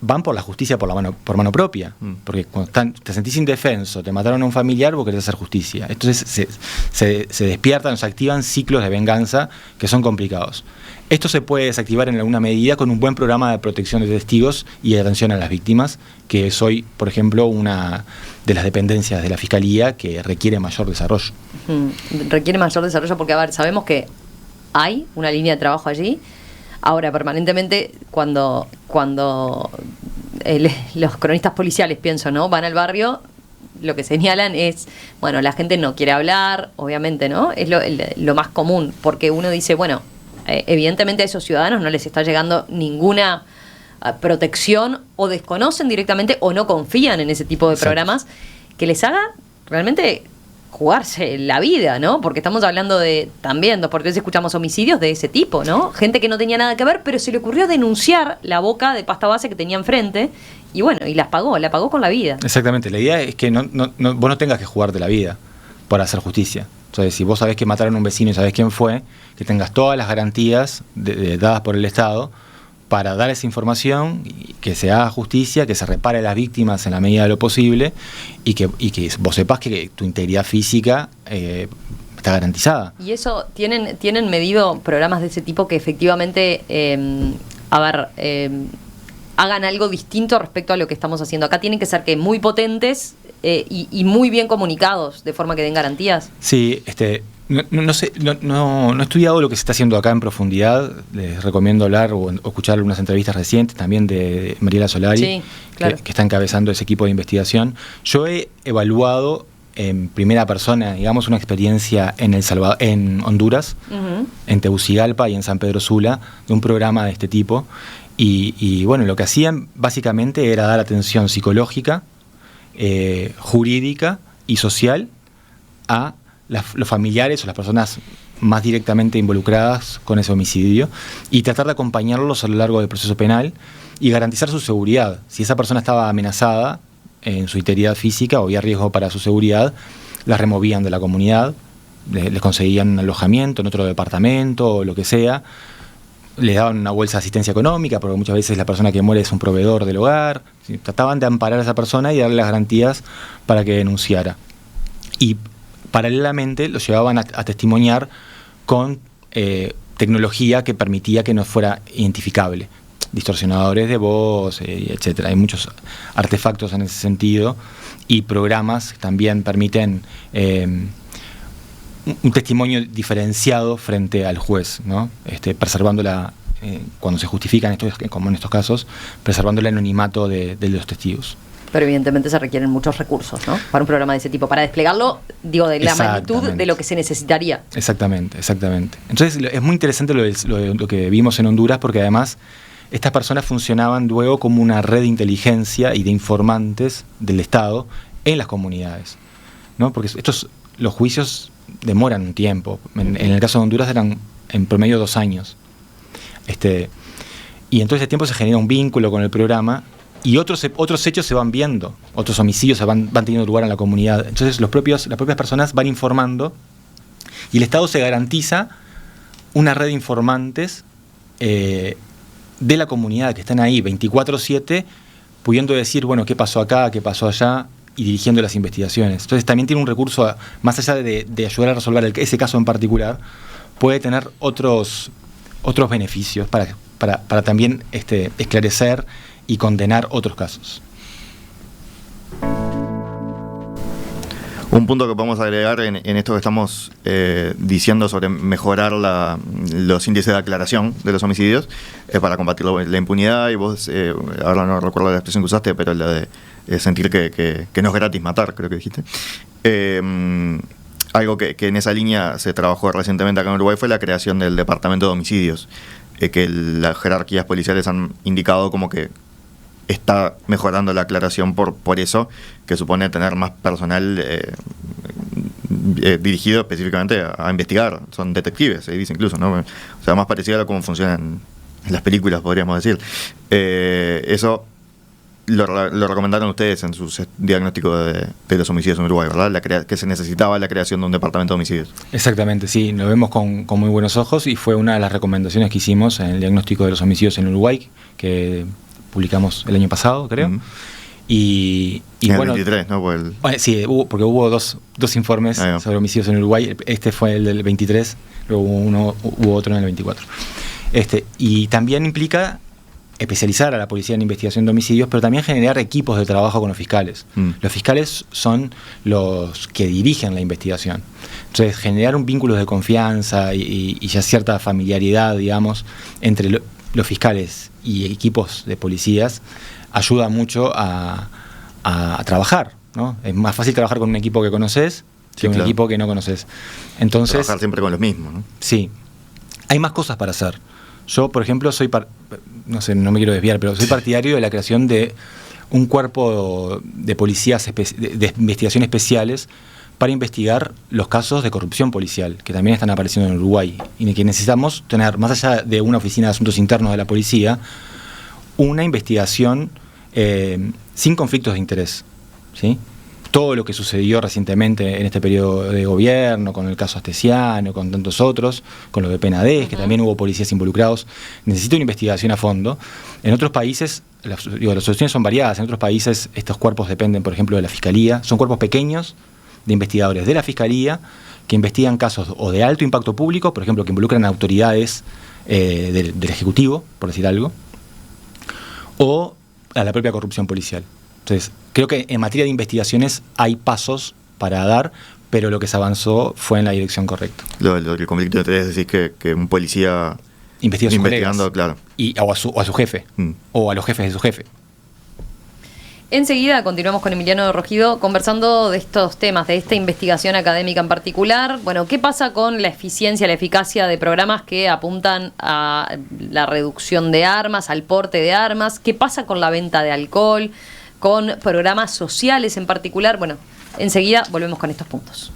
van por la justicia por mano propia. Porque cuando te sentís indefenso, te mataron a un familiar, vos querés hacer justicia. Entonces se despiertan, se activan ciclos de venganza que son complicados. Esto se puede desactivar en alguna medida con un buen programa de protección de testigos y de atención a las víctimas, que es hoy, por ejemplo, una de las dependencias de la Fiscalía que requiere mayor desarrollo. Requiere mayor desarrollo porque, a ver, sabemos que hay una línea de trabajo allí. Ahora, permanentemente, cuando los cronistas policiales, pienso, ¿no?, van al barrio, lo que señalan es, bueno, la gente no quiere hablar, obviamente, ¿no? Es lo más común, porque uno dice, bueno, evidentemente a esos ciudadanos no les está llegando ninguna protección, o desconocen directamente o no confían en ese tipo de programas que les haga realmente jugarse la vida, ¿no? Porque estamos hablando de también, porque a veces escuchamos homicidios de ese tipo, ¿no? Gente que no tenía nada que ver, pero se le ocurrió denunciar la boca de pasta base que tenía enfrente y bueno, y la pagó con la vida. Exactamente, la idea es que vos no tengas que jugarte la vida para hacer justicia. Entonces, si vos sabés que mataron a un vecino y sabés quién fue, que tengas todas las garantías dadas por el Estado para dar esa información, y que se haga justicia, que se repare a las víctimas en la medida de lo posible y que vos sepas que tu integridad física está garantizada. ¿Y eso tienen medido programas de ese tipo que efectivamente, hagan algo distinto respecto a lo que estamos haciendo acá? Tienen que ser que muy potentes y muy bien comunicados, de forma que den garantías. Sí, no sé, no he estudiado lo que se está haciendo acá en profundidad. Les recomiendo hablar o escuchar algunas entrevistas recientes también de Mariela Solari, sí, claro, que está encabezando ese equipo de investigación. Yo he evaluado en primera persona, digamos, una experiencia en Honduras, en Tegucigalpa y en San Pedro Sula, de un programa de este tipo. Y bueno, lo que hacían básicamente era dar atención psicológica, jurídica y social a los familiares o las personas más directamente involucradas con ese homicidio y tratar de acompañarlos a lo largo del proceso penal y garantizar su seguridad. Si esa persona estaba amenazada en su integridad física o había riesgo para su seguridad, las removían de la comunidad, les conseguían un alojamiento en otro departamento o lo que sea, les daban una bolsa de asistencia económica, porque muchas veces la persona que muere es un proveedor del hogar. ¿Sí? Trataban de amparar a esa persona y darle las garantías para que denunciara. Y paralelamente lo llevaban a testimoniar con tecnología que permitía que no fuera identificable. Distorsionadores de voz, etcétera. Hay muchos artefactos en ese sentido y programas que también permiten un testimonio diferenciado frente al juez, ¿no? Preservando cuando se justifican como en estos casos, preservando el anonimato de los testigos. Pero evidentemente se requieren muchos recursos, ¿no?, para un programa de ese tipo, para desplegarlo, de la magnitud de lo que se necesitaría. Exactamente. Entonces es muy interesante lo que vimos en Honduras, porque además estas personas funcionaban luego como una red de inteligencia y de informantes del Estado en las comunidades, ¿no? Porque los juicios demoran un tiempo. En el caso de Honduras eran en promedio 2 años. Y en todo ese tiempo se genera un vínculo con el programa y otros hechos se van viendo, otros homicidios van teniendo lugar en la comunidad. Entonces las propias personas van informando y el Estado se garantiza una red de informantes de la comunidad que están ahí 24/7, pudiendo decir, bueno, qué pasó acá, qué pasó allá, y dirigiendo las investigaciones. Entonces también tiene un recurso, más allá de ayudar a resolver ese caso en particular, puede tener otros beneficios para también esclarecer y condenar otros casos. Un punto que podemos agregar en esto que estamos diciendo sobre mejorar los índices de aclaración de los homicidios para combatir la impunidad, y vos, ahora no recuerdo la expresión que usaste, pero la de sentir que no es gratis matar, creo que dijiste. Algo que en esa línea se trabajó recientemente acá en Uruguay fue la creación del Departamento de Homicidios, que las jerarquías policiales han indicado como que está mejorando la aclaración por eso, que supone tener más personal dirigido específicamente a investigar. Son detectives, se dice incluso, ¿no? O sea, más parecido a cómo funcionan en las películas, podríamos decir. Eso lo recomendaron ustedes en su diagnóstico de los homicidios en Uruguay, ¿verdad? Que se necesitaba la creación de un departamento de homicidios. Exactamente, sí, lo vemos con muy buenos ojos, y fue una de las recomendaciones que hicimos en el diagnóstico de los homicidios en Uruguay, que publicamos el año pasado, creo. Y en bueno, el 23, ¿no? Sí, porque hubo dos informes sobre homicidios en Uruguay. Este fue el del 23, luego hubo otro en el 24. Y también implica especializar a la policía en investigación de homicidios, pero también generar equipos de trabajo con los fiscales. Los fiscales son los que dirigen la investigación. Entonces, generar un vínculo de confianza y ya cierta familiaridad, digamos, entre los fiscales y equipos de policías ayuda mucho a trabajar, ¿no? Es más fácil trabajar con un equipo que conoces que un equipo que no conoces. Entonces, trabajar siempre con los mismos, ¿no? Sí. Hay más cosas para hacer. Yo, por ejemplo, no sé, no me quiero desviar, pero soy partidario de la creación de un cuerpo de policías de investigación especiales para investigar los casos de corrupción policial, que también están apareciendo en Uruguay, y que necesitamos tener, más allá de una oficina de asuntos internos de la policía, una investigación sin conflictos de interés, ¿sí? Todo lo que sucedió recientemente en este periodo de gobierno, con el caso Astesiano, con tantos otros, con lo de Penades, que también hubo policías involucrados, necesita una investigación a fondo. En otros países, las soluciones son variadas. En otros países estos cuerpos dependen, por ejemplo, de la Fiscalía. Son cuerpos pequeños de investigadores de la Fiscalía que investigan casos o de alto impacto público, por ejemplo, que involucran a autoridades del Ejecutivo, por decir algo, o a la propia corrupción policial. Entonces, creo que en materia de investigaciones hay pasos para dar, pero lo que se avanzó fue en la dirección correcta. El conflicto de interés, decís que un policía investiga a sus investigando, colegas, claro. o a su jefe, o a los jefes de su jefe. Enseguida continuamos con Emiliano Rogido conversando de estos temas, de esta investigación académica en particular. Bueno, ¿qué pasa con la eficiencia, la eficacia de programas que apuntan a la reducción de armas, al porte de armas? ¿Qué pasa con la venta de alcohol, con programas sociales en particular? Bueno, enseguida volvemos con estos puntos.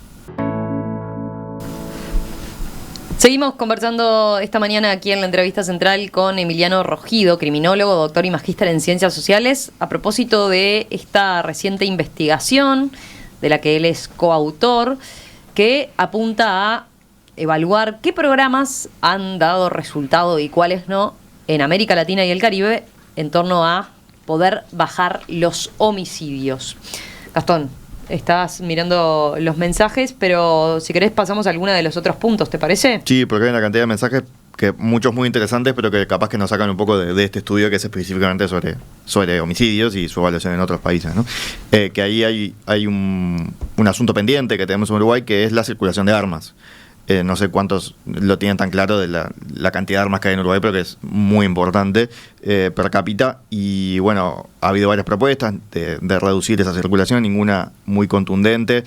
Seguimos conversando esta mañana aquí en la entrevista central con Emiliano Rogido, criminólogo, doctor y magíster en Ciencias Sociales, a propósito de esta reciente investigación de la que él es coautor, que apunta a evaluar qué programas han dado resultado y cuáles no en América Latina y el Caribe en torno a poder bajar los homicidios. Gastón, estás mirando los mensajes, pero si querés pasamos a alguno de los otros puntos, ¿te parece? Sí, porque hay una cantidad de mensajes, que muchos muy interesantes, pero que capaz que nos sacan un poco de este estudio que es específicamente sobre homicidios y su evaluación en otros países, ¿no? Que ahí hay un asunto pendiente que tenemos en Uruguay, que es la circulación de armas. No sé cuántos lo tienen tan claro de la cantidad de armas que hay en Uruguay, pero que es muy importante per cápita. Y bueno, ha habido varias propuestas de reducir esa circulación, ninguna muy contundente.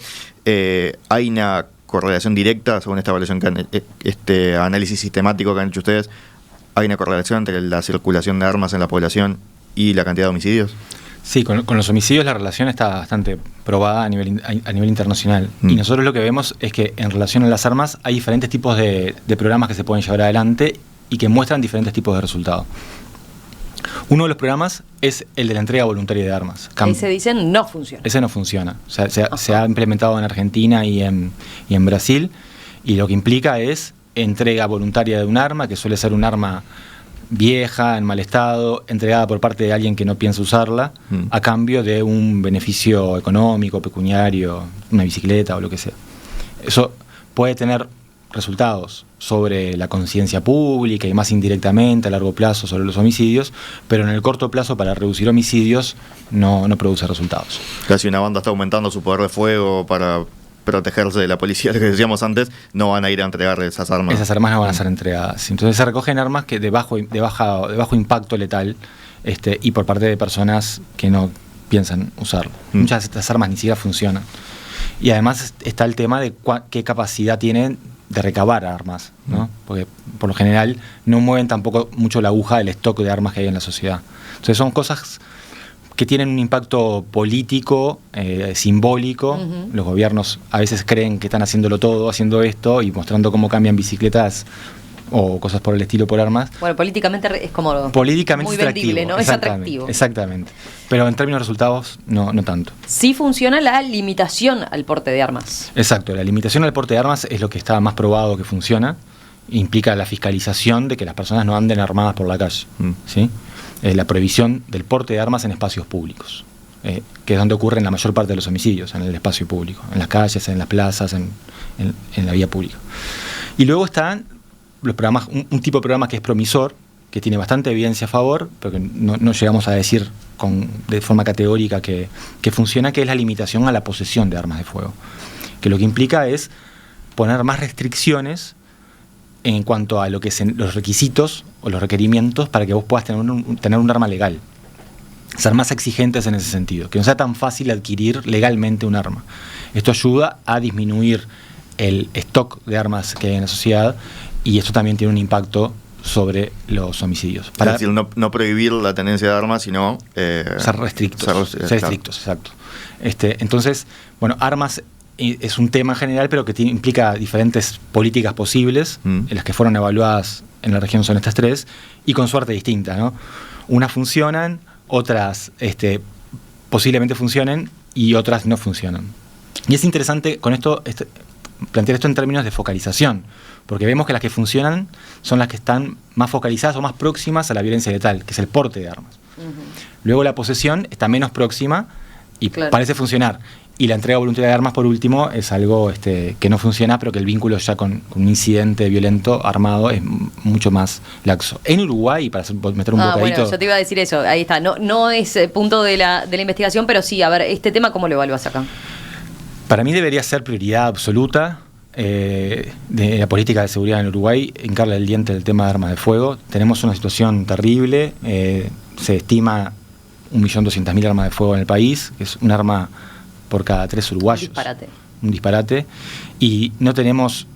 Hay una correlación directa, según esta evaluación, este análisis sistemático que han hecho ustedes, hay una correlación entre la circulación de armas en la población y la cantidad de homicidios. Sí, con los homicidios la relación está bastante probada a nivel internacional. Y nosotros lo que vemos es que en relación a las armas hay diferentes tipos de programas que se pueden llevar adelante y que muestran diferentes tipos de resultados. Uno de los programas es el de la entrega voluntaria de armas. Ese dicen no funciona. Ese no funciona. O sea, se ha implementado en Argentina y en Brasil, y lo que implica es entrega voluntaria de un arma, que suele ser un arma vieja, en mal estado, entregada por parte de alguien que no piensa usarla, a cambio de un beneficio económico, pecuniario, una bicicleta o lo que sea. Eso puede tener resultados sobre la conciencia pública y más indirectamente a largo plazo sobre los homicidios, pero en el corto plazo para reducir homicidios no produce resultados. Casi una banda está aumentando su poder de fuego para protegerse de la policía, lo que decíamos antes, no van a ir a entregar esas armas. Esas armas no van a ser entregadas. Entonces se recogen armas que de bajo impacto letal, y por parte de personas que no piensan usarlo. Muchas de estas armas ni siquiera funcionan. Y además está el tema de qué capacidad tienen de recabar armas, ¿no? Porque por lo general no mueven tampoco mucho la aguja del stock de armas que hay en la sociedad. Entonces son cosas que tienen un impacto político, simbólico. Los gobiernos a veces creen que están haciéndolo todo, haciendo esto y mostrando cómo cambian bicicletas o cosas por el estilo por armas. Bueno, políticamente es como políticamente muy es atractivo, vendible, ¿no? Es atractivo. Exactamente. Pero en términos de resultados, no tanto. Sí funciona la limitación al porte de armas. Exacto, la limitación al porte de armas es lo que está más probado que funciona. Implica la fiscalización de que las personas no anden armadas por la calle, ¿sí? La prohibición del porte de armas en espacios públicos, que es donde ocurren la mayor parte de los homicidios, en el espacio público, en las calles, en las plazas, en la vía pública. Y luego están los programas, un tipo de programa que es promisor, que tiene bastante evidencia a favor, pero que no llegamos a decir de forma categórica que funciona, que es la limitación a la posesión de armas de fuego, que lo que implica es poner más restricciones en cuanto a lo que los requisitos o los requerimientos para que vos puedas tener un arma legal. Ser más exigentes en ese sentido, que no sea tan fácil adquirir legalmente un arma. Esto ayuda a disminuir el stock de armas que hay en la sociedad, y esto también tiene un impacto sobre los homicidios. Es decir, no prohibir la tenencia de armas, sino ser restrictos. Ser estrictos, exacto. Entonces, bueno, armas es un tema general, pero que implica diferentes políticas posibles, en las que fueron evaluadas en la región son estas tres, y con suerte distinta, ¿no? Unas funcionan, otras posiblemente funcionen, y otras no funcionan. Y es interesante con esto plantear esto en términos de focalización, porque vemos que las que funcionan son las que están más focalizadas o más próximas a la violencia letal, que es el porte de armas. Luego la posesión está menos próxima y parece funcionar. Y la entrega voluntaria de armas, por último, es algo que no funciona, pero que el vínculo ya con un incidente violento armado es mucho más laxo. En Uruguay, para meter un bocadito... Bueno, yo te iba a decir eso, ahí está. No es punto de la investigación, pero sí, a ver, este tema, ¿cómo lo evalúas acá? Para mí debería ser prioridad absoluta de la política de seguridad en Uruguay, hincarle el diente del tema de armas de fuego. Tenemos una situación terrible, se estima 1.200.000 armas de fuego en el país, que es un arma por cada 3 uruguayos. Un disparate. Y no tenemos...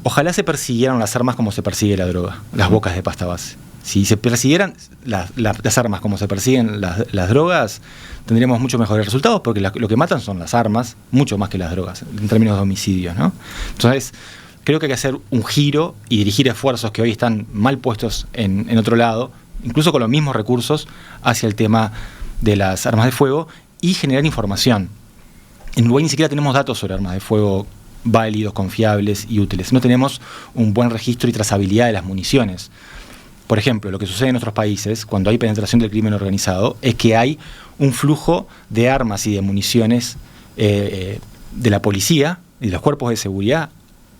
Ojalá se persiguieran las armas como se persigue la droga, las bocas de pasta base. Si se persiguieran las armas como se persiguen las drogas, tendríamos mucho mejores resultados, porque lo que matan son las armas, mucho más que las drogas, en términos de homicidios, ¿no? Entonces, creo que hay que hacer un giro y dirigir esfuerzos que hoy están mal puestos en otro lado, incluso con los mismos recursos, hacia el tema de las armas de fuego y generar información. En Uruguay ni siquiera tenemos datos sobre armas de fuego válidos, confiables y útiles. No tenemos un buen registro y trazabilidad de las municiones. Por ejemplo, lo que sucede en otros países, cuando hay penetración del crimen organizado, es que hay un flujo de armas y de municiones de la policía y de los cuerpos de seguridad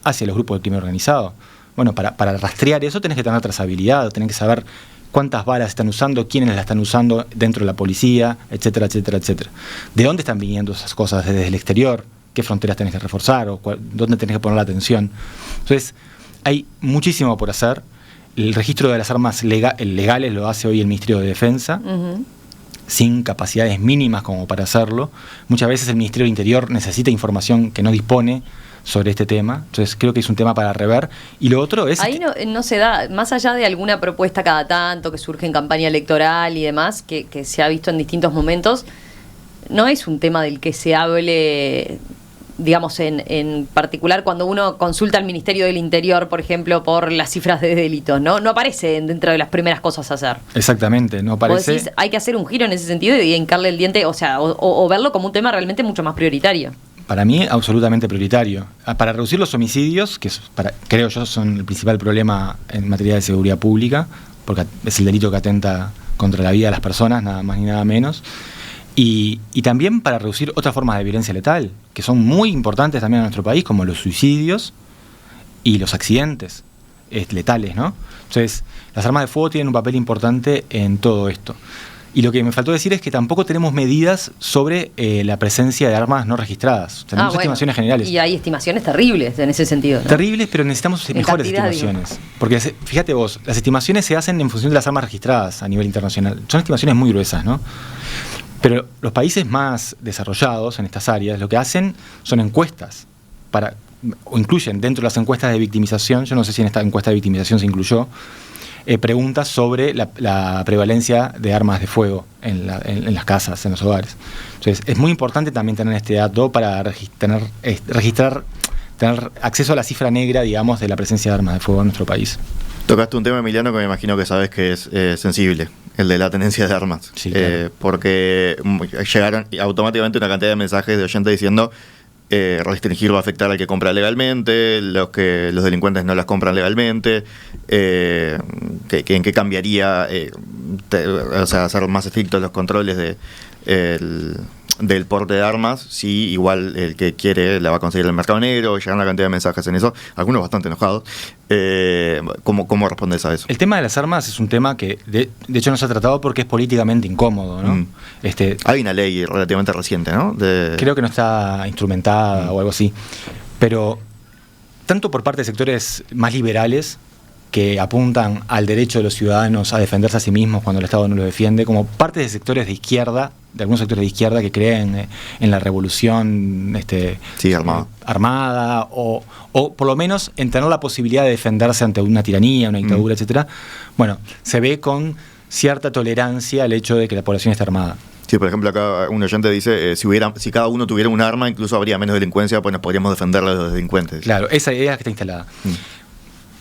hacia los grupos de crimen organizado. Bueno, para rastrear eso tenés que tener trazabilidad, tenés que saber cuántas balas están usando, quiénes las están usando dentro de la policía, etcétera, etcétera, etcétera. ¿De dónde están viniendo esas cosas? ¿Desde el exterior? ¿Qué fronteras tenés que reforzar? ¿O dónde tenés que poner la atención? Entonces, hay muchísimo por hacer. El registro de las armas legales lo hace hoy el Ministerio de Defensa, sin capacidades mínimas como para hacerlo. Muchas veces el Ministerio del Interior necesita información que no dispone sobre este tema. Entonces creo que es un tema para rever. Y lo otro es... Ahí no se da, más allá de alguna propuesta cada tanto que surge en campaña electoral y demás, que se ha visto en distintos momentos, no es un tema del que se hable... digamos, en particular cuando uno consulta al Ministerio del Interior, por ejemplo, por las cifras de delitos, no aparece dentro de las primeras cosas a hacer. Exactamente, no aparece. Vos decís, hay que hacer un giro en ese sentido y hincarle el diente, o verlo como un tema realmente mucho más prioritario. Para mí, absolutamente prioritario. Para reducir los homicidios, que creo yo son el principal problema en materia de seguridad pública, porque es el delito que atenta contra la vida de las personas, nada más ni nada menos. Y también para reducir otras formas de violencia letal, que son muy importantes también en nuestro país, como los suicidios y los accidentes letales, ¿no? Entonces, las armas de fuego tienen un papel importante en todo esto. Y lo que me faltó decir es que tampoco tenemos medidas sobre la presencia de armas no registradas. Tenemos estimaciones generales. Y hay estimaciones terribles en ese sentido, ¿no? Terribles, pero necesitamos mejores estimaciones. Digo. Porque fíjate vos, las estimaciones se hacen en función de las armas registradas a nivel internacional. Son estimaciones muy gruesas, ¿no? Pero los países más desarrollados en estas áreas lo que hacen son encuestas o incluyen dentro de las encuestas de victimización, yo no sé si en esta encuesta de victimización se incluyó, preguntas sobre la prevalencia de armas de fuego en las casas, en los hogares. Entonces, es muy importante también tener este dato para tener acceso a la cifra negra, digamos, de la presencia de armas de fuego en nuestro país. Tocaste un tema, Emiliano, que me imagino que sabes que es sensible, el de la tenencia de armas. Sí, claro. Porque llegaron automáticamente una cantidad de mensajes de oyentes diciendo restringir va a afectar al que compra legalmente, los delincuentes no las compran legalmente, en qué cambiaría, hacer más estrictos los controles del porte de armas, si igual el que quiere la va a conseguir en el mercado negro. Llegan una cantidad de mensajes en eso, algunos bastante enojados. ¿Cómo respondes a eso? El tema de las armas es un tema que de hecho no se ha tratado porque es políticamente incómodo, ¿no? Hay una ley relativamente reciente, ¿no? Creo que no está instrumentada o algo así, pero tanto por parte de sectores más liberales que apuntan al derecho de los ciudadanos a defenderse a sí mismos cuando el Estado no los defiende, como parte de sectores de izquierda, de algunos sectores de izquierda que creen en la revolución armada o por lo menos en tener la posibilidad de defenderse ante una tiranía, una dictadura, etcétera. Bueno, se ve con cierta tolerancia el hecho de que la población esté armada. Sí, por ejemplo, acá un oyente dice, si cada uno tuviera un arma, incluso habría menos delincuencia, pues nos podríamos defender de los delincuentes. Claro, esa idea que está instalada.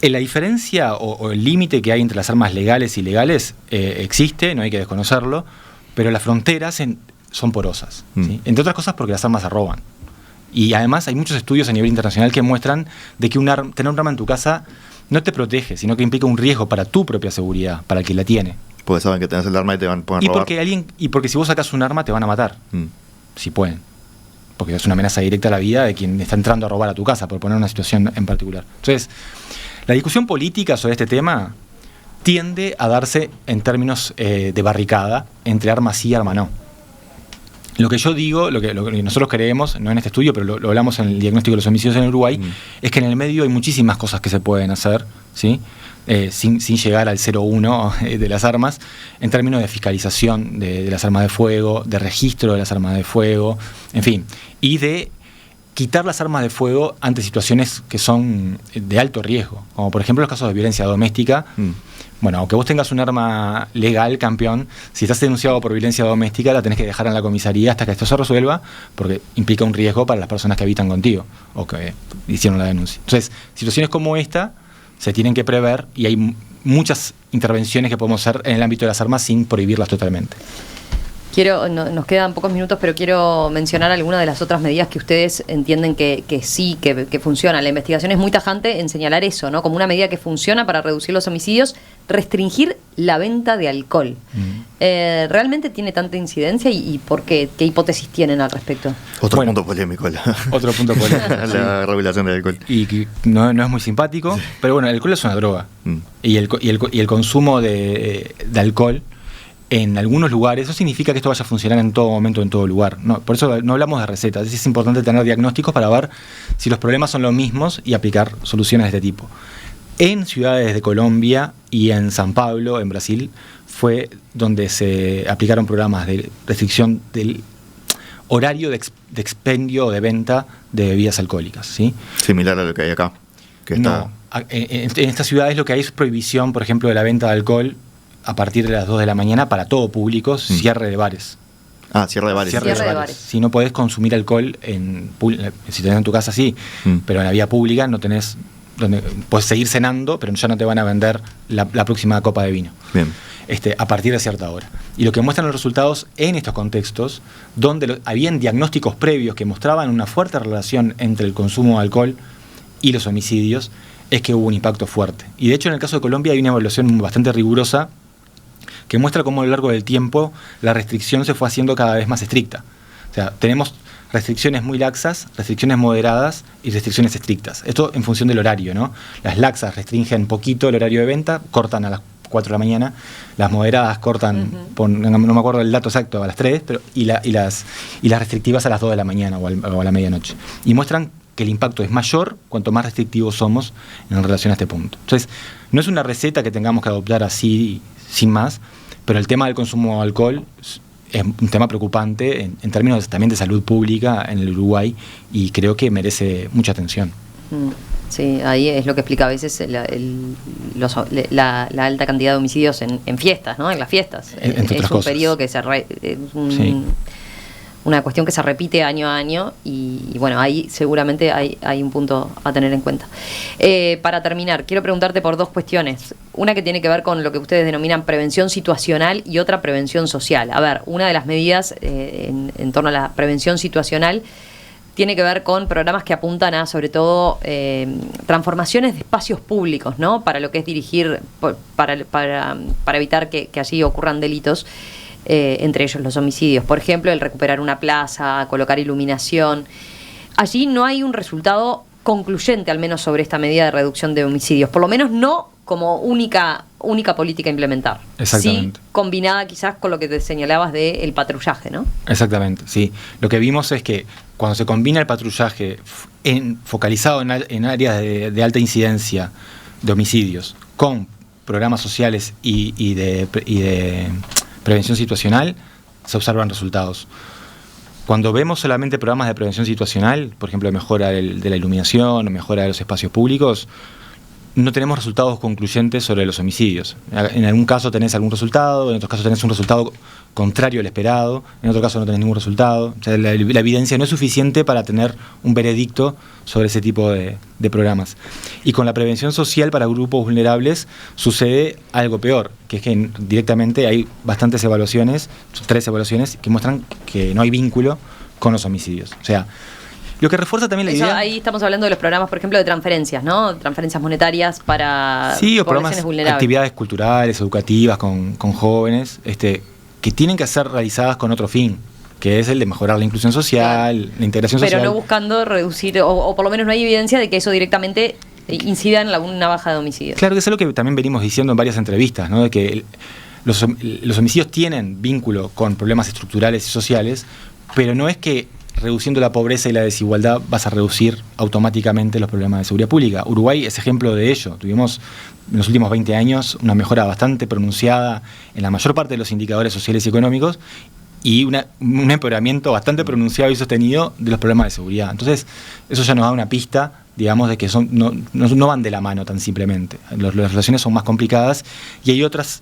La diferencia o el límite que hay entre las armas legales y ilegales existe, no hay que desconocerlo, pero las fronteras son porosas, ¿sí? Entre otras cosas porque las armas se roban. Y además hay muchos estudios a nivel internacional que muestran de que tener un arma en tu casa no te protege, sino que implica un riesgo para tu propia seguridad, para el que la tiene. Porque saben que tenés el arma y te van a robar. Y porque si vos sacas un arma te van a matar, si pueden. Porque es una amenaza directa a la vida de quien está entrando a robar a tu casa, por poner una situación en particular. Entonces, la discusión política sobre este tema tiende a darse en términos de barricada entre arma sí y arma no. Lo que yo digo, lo que nosotros creemos, no en este estudio, pero lo hablamos en el diagnóstico de los homicidios en Uruguay, es que en el medio hay muchísimas cosas que se pueden hacer, ¿sí? Sin llegar al 0,1 de las armas, en términos de fiscalización de las armas de fuego, de registro de las armas de fuego, en fin, y de quitar las armas de fuego ante situaciones que son de alto riesgo, como por ejemplo los casos de violencia doméstica. Bueno, aunque vos tengas un arma legal, campeón, si estás denunciado por violencia doméstica, la tenés que dejar en la comisaría hasta que esto se resuelva, porque implica un riesgo para las personas que habitan contigo o que hicieron la denuncia. Entonces, situaciones como esta se tienen que prever y hay muchas intervenciones que podemos hacer en el ámbito de las armas sin prohibirlas totalmente. Nos quedan pocos minutos, pero quiero mencionar algunas de las otras medidas que ustedes entienden que sí, que funcionan. La investigación es muy tajante en señalar eso, ¿no? Como una medida que funciona para reducir los homicidios, restringir la venta de alcohol. ¿Realmente tiene tanta incidencia y por qué? ¿Qué hipótesis tienen al respecto? Otro punto polémico. Otro punto polémico. La regulación del alcohol. Y que no es muy simpático, pero bueno, el alcohol es una droga. Y el consumo de alcohol en algunos lugares, eso significa que esto vaya a funcionar en todo momento, en todo lugar. No, por eso no hablamos de recetas. Es importante tener diagnósticos para ver si los problemas son los mismos y aplicar soluciones de este tipo. En ciudades de Colombia y en San Pablo, en Brasil, fue donde se aplicaron programas de restricción del horario de expendio o de venta de bebidas alcohólicas, ¿sí? Similar a lo que hay acá. No, en estas ciudades lo que hay es prohibición, por ejemplo, de la venta de alcohol a partir de las 2 de la mañana para todo público, cierre de bares. Cierre de bares. Cierre de bares. Si no podés consumir alcohol, si tenés en tu casa sí, pero en la vía pública no tenés, donde podés seguir cenando, pero ya no te van a vender la próxima copa de vino. Bien. A partir de cierta hora. Y lo que muestran los resultados en estos contextos, donde habían diagnósticos previos que mostraban una fuerte relación entre el consumo de alcohol y los homicidios, es que hubo un impacto fuerte. Y de hecho en el caso de Colombia hay una evaluación bastante rigurosa que muestra cómo a lo largo del tiempo la restricción se fue haciendo cada vez más estricta. O sea, tenemos restricciones muy laxas, restricciones moderadas y restricciones estrictas. Esto en función del horario, ¿no? Las laxas restringen poquito el horario de venta, cortan a las 4 de la mañana, las moderadas cortan, no me acuerdo el dato exacto, a las 3, pero, y las restrictivas a las 2 de la mañana o a la medianoche. Y muestran que el impacto es mayor cuanto más restrictivos somos en relación a este punto. Entonces, no es una receta que tengamos que adoptar así, sin más, pero el tema del consumo de alcohol es un tema preocupante en términos también de salud pública en el Uruguay, y creo que merece mucha atención. Sí, ahí es lo que explica a veces la alta cantidad de homicidios en fiestas, ¿no? En las fiestas. Es un periodo que una cuestión que se repite año a año y bueno, ahí seguramente hay un punto a tener en cuenta. Para terminar, quiero preguntarte por dos cuestiones. Una que tiene que ver con lo que ustedes denominan prevención situacional y otra prevención social. A ver, una de las medidas en torno a la prevención situacional tiene que ver con programas que apuntan a, sobre todo, transformaciones de espacios públicos, ¿no? Para lo que es dirigir, para evitar que allí ocurran delitos. Entre ellos los homicidios. Por ejemplo, el recuperar una plaza, colocar iluminación. Allí no hay un resultado concluyente, al menos sobre esta medida de reducción de homicidios. Por lo menos no como única política a implementar. Exactamente. Sí, combinada quizás con lo que te señalabas del patrullaje, ¿no? Exactamente, sí. Lo que vimos es que cuando se combina el patrullaje focalizado en áreas de alta incidencia de homicidios con programas sociales y de prevención situacional, se observan resultados. Cuando vemos solamente programas de prevención situacional, por ejemplo, mejora de la iluminación o mejora de los espacios públicos, no tenemos resultados concluyentes sobre los homicidios. En algún caso tenés algún resultado, en otros casos tenés un resultado contrario al esperado, en otro caso no tenés ningún resultado. O sea, la evidencia no es suficiente para tener un veredicto sobre ese tipo de programas. Y con la prevención social para grupos vulnerables sucede algo peor, que es que directamente hay bastantes evaluaciones, 3 evaluaciones, que muestran que no hay vínculo con los homicidios. O sea, lo que refuerza también la idea... Ahí estamos hablando de los programas, por ejemplo, de transferencias, ¿no? Transferencias monetarias para poblaciones vulnerables. Actividades culturales, educativas con jóvenes, que tienen que ser realizadas con otro fin, que es el de mejorar la inclusión social, la integración social. Pero no buscando reducir, o por lo menos no hay evidencia de que eso directamente incida en una baja de homicidios. Claro, que es algo que también venimos diciendo en varias entrevistas, ¿no? De que los homicidios tienen vínculo con problemas estructurales y sociales, pero no es que reduciendo la pobreza y la desigualdad vas a reducir automáticamente los problemas de seguridad pública. Uruguay es ejemplo de ello. Tuvimos en los últimos 20 años una mejora bastante pronunciada en la mayor parte de los indicadores sociales y económicos y un empeoramiento bastante pronunciado y sostenido de los problemas de seguridad. Entonces, eso ya nos da una pista, digamos, de que no van de la mano tan simplemente. Las relaciones son más complicadas y hay otros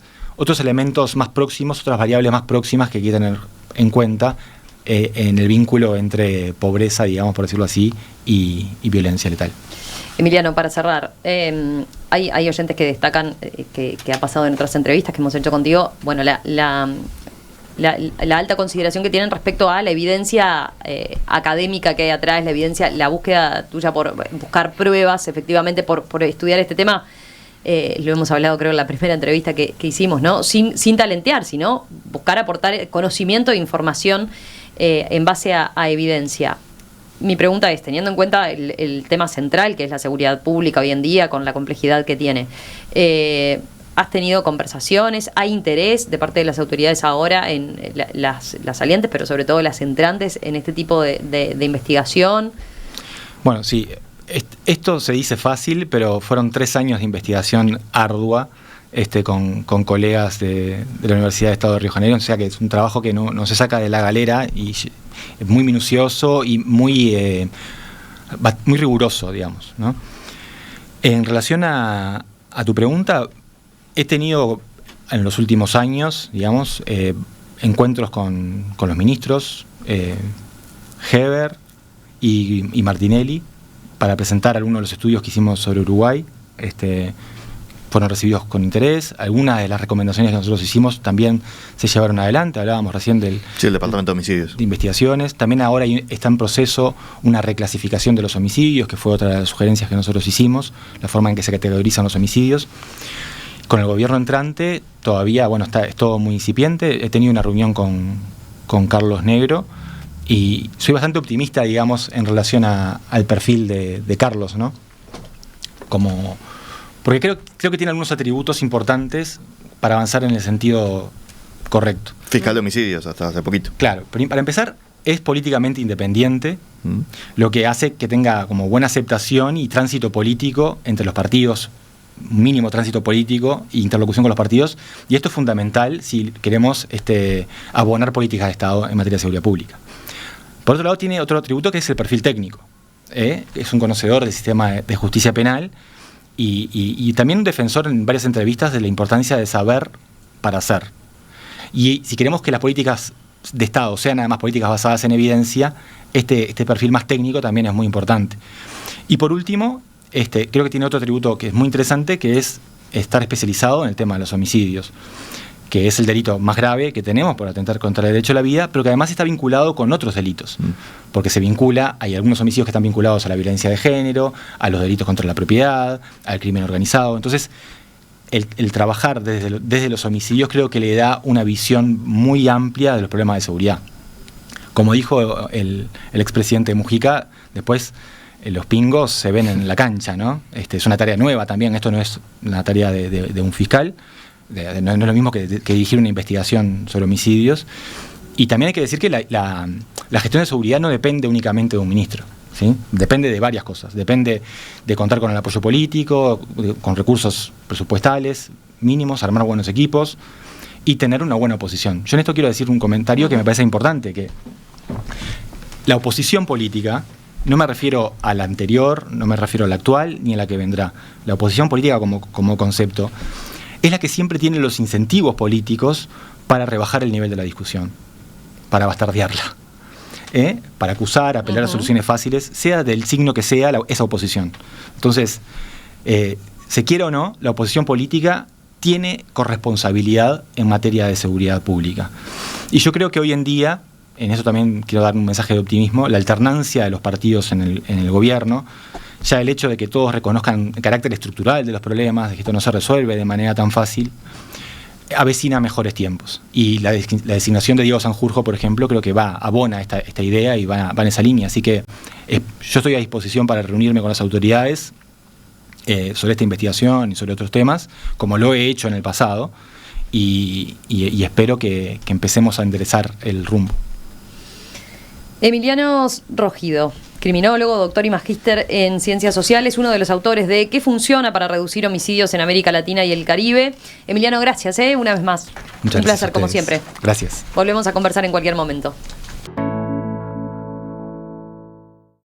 elementos más próximos, otras variables más próximas que hay que tener en cuenta en el vínculo entre pobreza, digamos, por decirlo así, y violencia letal. Emiliano, para cerrar, hay oyentes que destacan, que ha pasado en otras entrevistas que hemos hecho contigo, bueno, la alta consideración que tienen respecto a la evidencia académica que hay atrás, la evidencia, la búsqueda tuya por buscar pruebas, efectivamente, por estudiar este tema. Lo hemos hablado, creo, en la primera entrevista que hicimos, ¿no? Sin talentear, sino buscar aportar conocimiento e información en base a evidencia. Mi pregunta es, teniendo en cuenta el tema central, que es la seguridad pública hoy en día, con la complejidad que tiene, ¿has tenido conversaciones? ¿Hay interés de parte de las autoridades ahora en las salientes, pero sobre todo las entrantes, en este tipo de investigación? Bueno, sí. Esto se dice fácil, pero fueron 3 años de investigación ardua con colegas de la Universidad de Estado de Río de Janeiro, o sea que es un trabajo que no se saca de la galera y es muy minucioso y muy riguroso, digamos, ¿no? En relación a tu pregunta, he tenido en los últimos años, digamos, encuentros con los ministros Heber y Martinelli, para presentar algunos de los estudios que hicimos sobre Uruguay. Fueron recibidos con interés. Algunas de las recomendaciones que nosotros hicimos también se llevaron adelante. Hablábamos recién del Departamento de Homicidios. De investigaciones. También ahora está en proceso una reclasificación de los homicidios, que fue otra de las sugerencias que nosotros hicimos, la forma en que se categorizan los homicidios. Con el gobierno entrante todavía, es todo muy incipiente. He tenido una reunión con Carlos Negro, Y soy bastante optimista, digamos, en relación al perfil de Carlos, ¿no? Porque creo que tiene algunos atributos importantes para avanzar en el sentido correcto. Fiscal de homicidios hasta hace poquito. Claro, para empezar, es políticamente independiente, lo que hace que tenga como buena aceptación y tránsito político entre los partidos, mínimo tránsito político e interlocución con los partidos, y esto es fundamental si queremos abonar políticas de Estado en materia de seguridad pública. Por otro lado, tiene otro atributo que es el perfil técnico. Es un conocedor del sistema de justicia penal y también un defensor en varias entrevistas de la importancia de saber para hacer. Y si queremos que las políticas de Estado sean además políticas basadas en evidencia, este perfil más técnico también es muy importante. Y por último, creo que tiene otro atributo que es muy interesante, que es estar especializado en el tema de los homicidios, que es el delito más grave que tenemos por atentar contra el derecho a la vida, pero que además está vinculado con otros delitos, porque hay algunos homicidios que están vinculados a la violencia de género, a los delitos contra la propiedad, al crimen organizado. Entonces, el trabajar desde los homicidios creo que le da una visión muy amplia de los problemas de seguridad. Como dijo el expresidente Mujica, después los pingos se ven en la cancha, ¿no? Es una tarea nueva también, esto no es una tarea de un fiscal, no es lo mismo que dirigir una investigación sobre homicidios. Y también hay que decir que la gestión de seguridad no depende únicamente de un ministro, ¿sí? Depende de varias cosas. Depende de contar con el apoyo político, con recursos presupuestales mínimos, armar buenos equipos y tener una buena oposición. Yo en esto quiero decir un comentario que me parece importante, que la oposición política, no me refiero a la anterior, no me refiero a la actual ni a la que vendrá. La oposición política como concepto es la que siempre tiene los incentivos políticos para rebajar el nivel de la discusión, para bastardearla, para acusar, apelar a soluciones fáciles, sea del signo que sea esa oposición. Entonces, se quiera o no, la oposición política tiene corresponsabilidad en materia de seguridad pública. Y yo creo que hoy en día, en eso también quiero dar un mensaje de optimismo, la alternancia de los partidos en el gobierno, ya el hecho de que todos reconozcan el carácter estructural de los problemas, de que esto no se resuelve de manera tan fácil, avecina mejores tiempos. Y la designación de Diego Sanjurjo, por ejemplo, creo que abona esta idea y va en esa línea. Así que yo estoy a disposición para reunirme con las autoridades sobre esta investigación y sobre otros temas, como lo he hecho en el pasado, y espero que empecemos a enderezar el rumbo. Emiliano Rogido, criminólogo, doctor y magíster en Ciencias Sociales, uno de los autores de ¿Qué funciona para reducir homicidios en América Latina y el Caribe? Emiliano, gracias, una vez más. Muchas Un placer, gracias como siempre. Gracias. Volvemos a conversar en cualquier momento.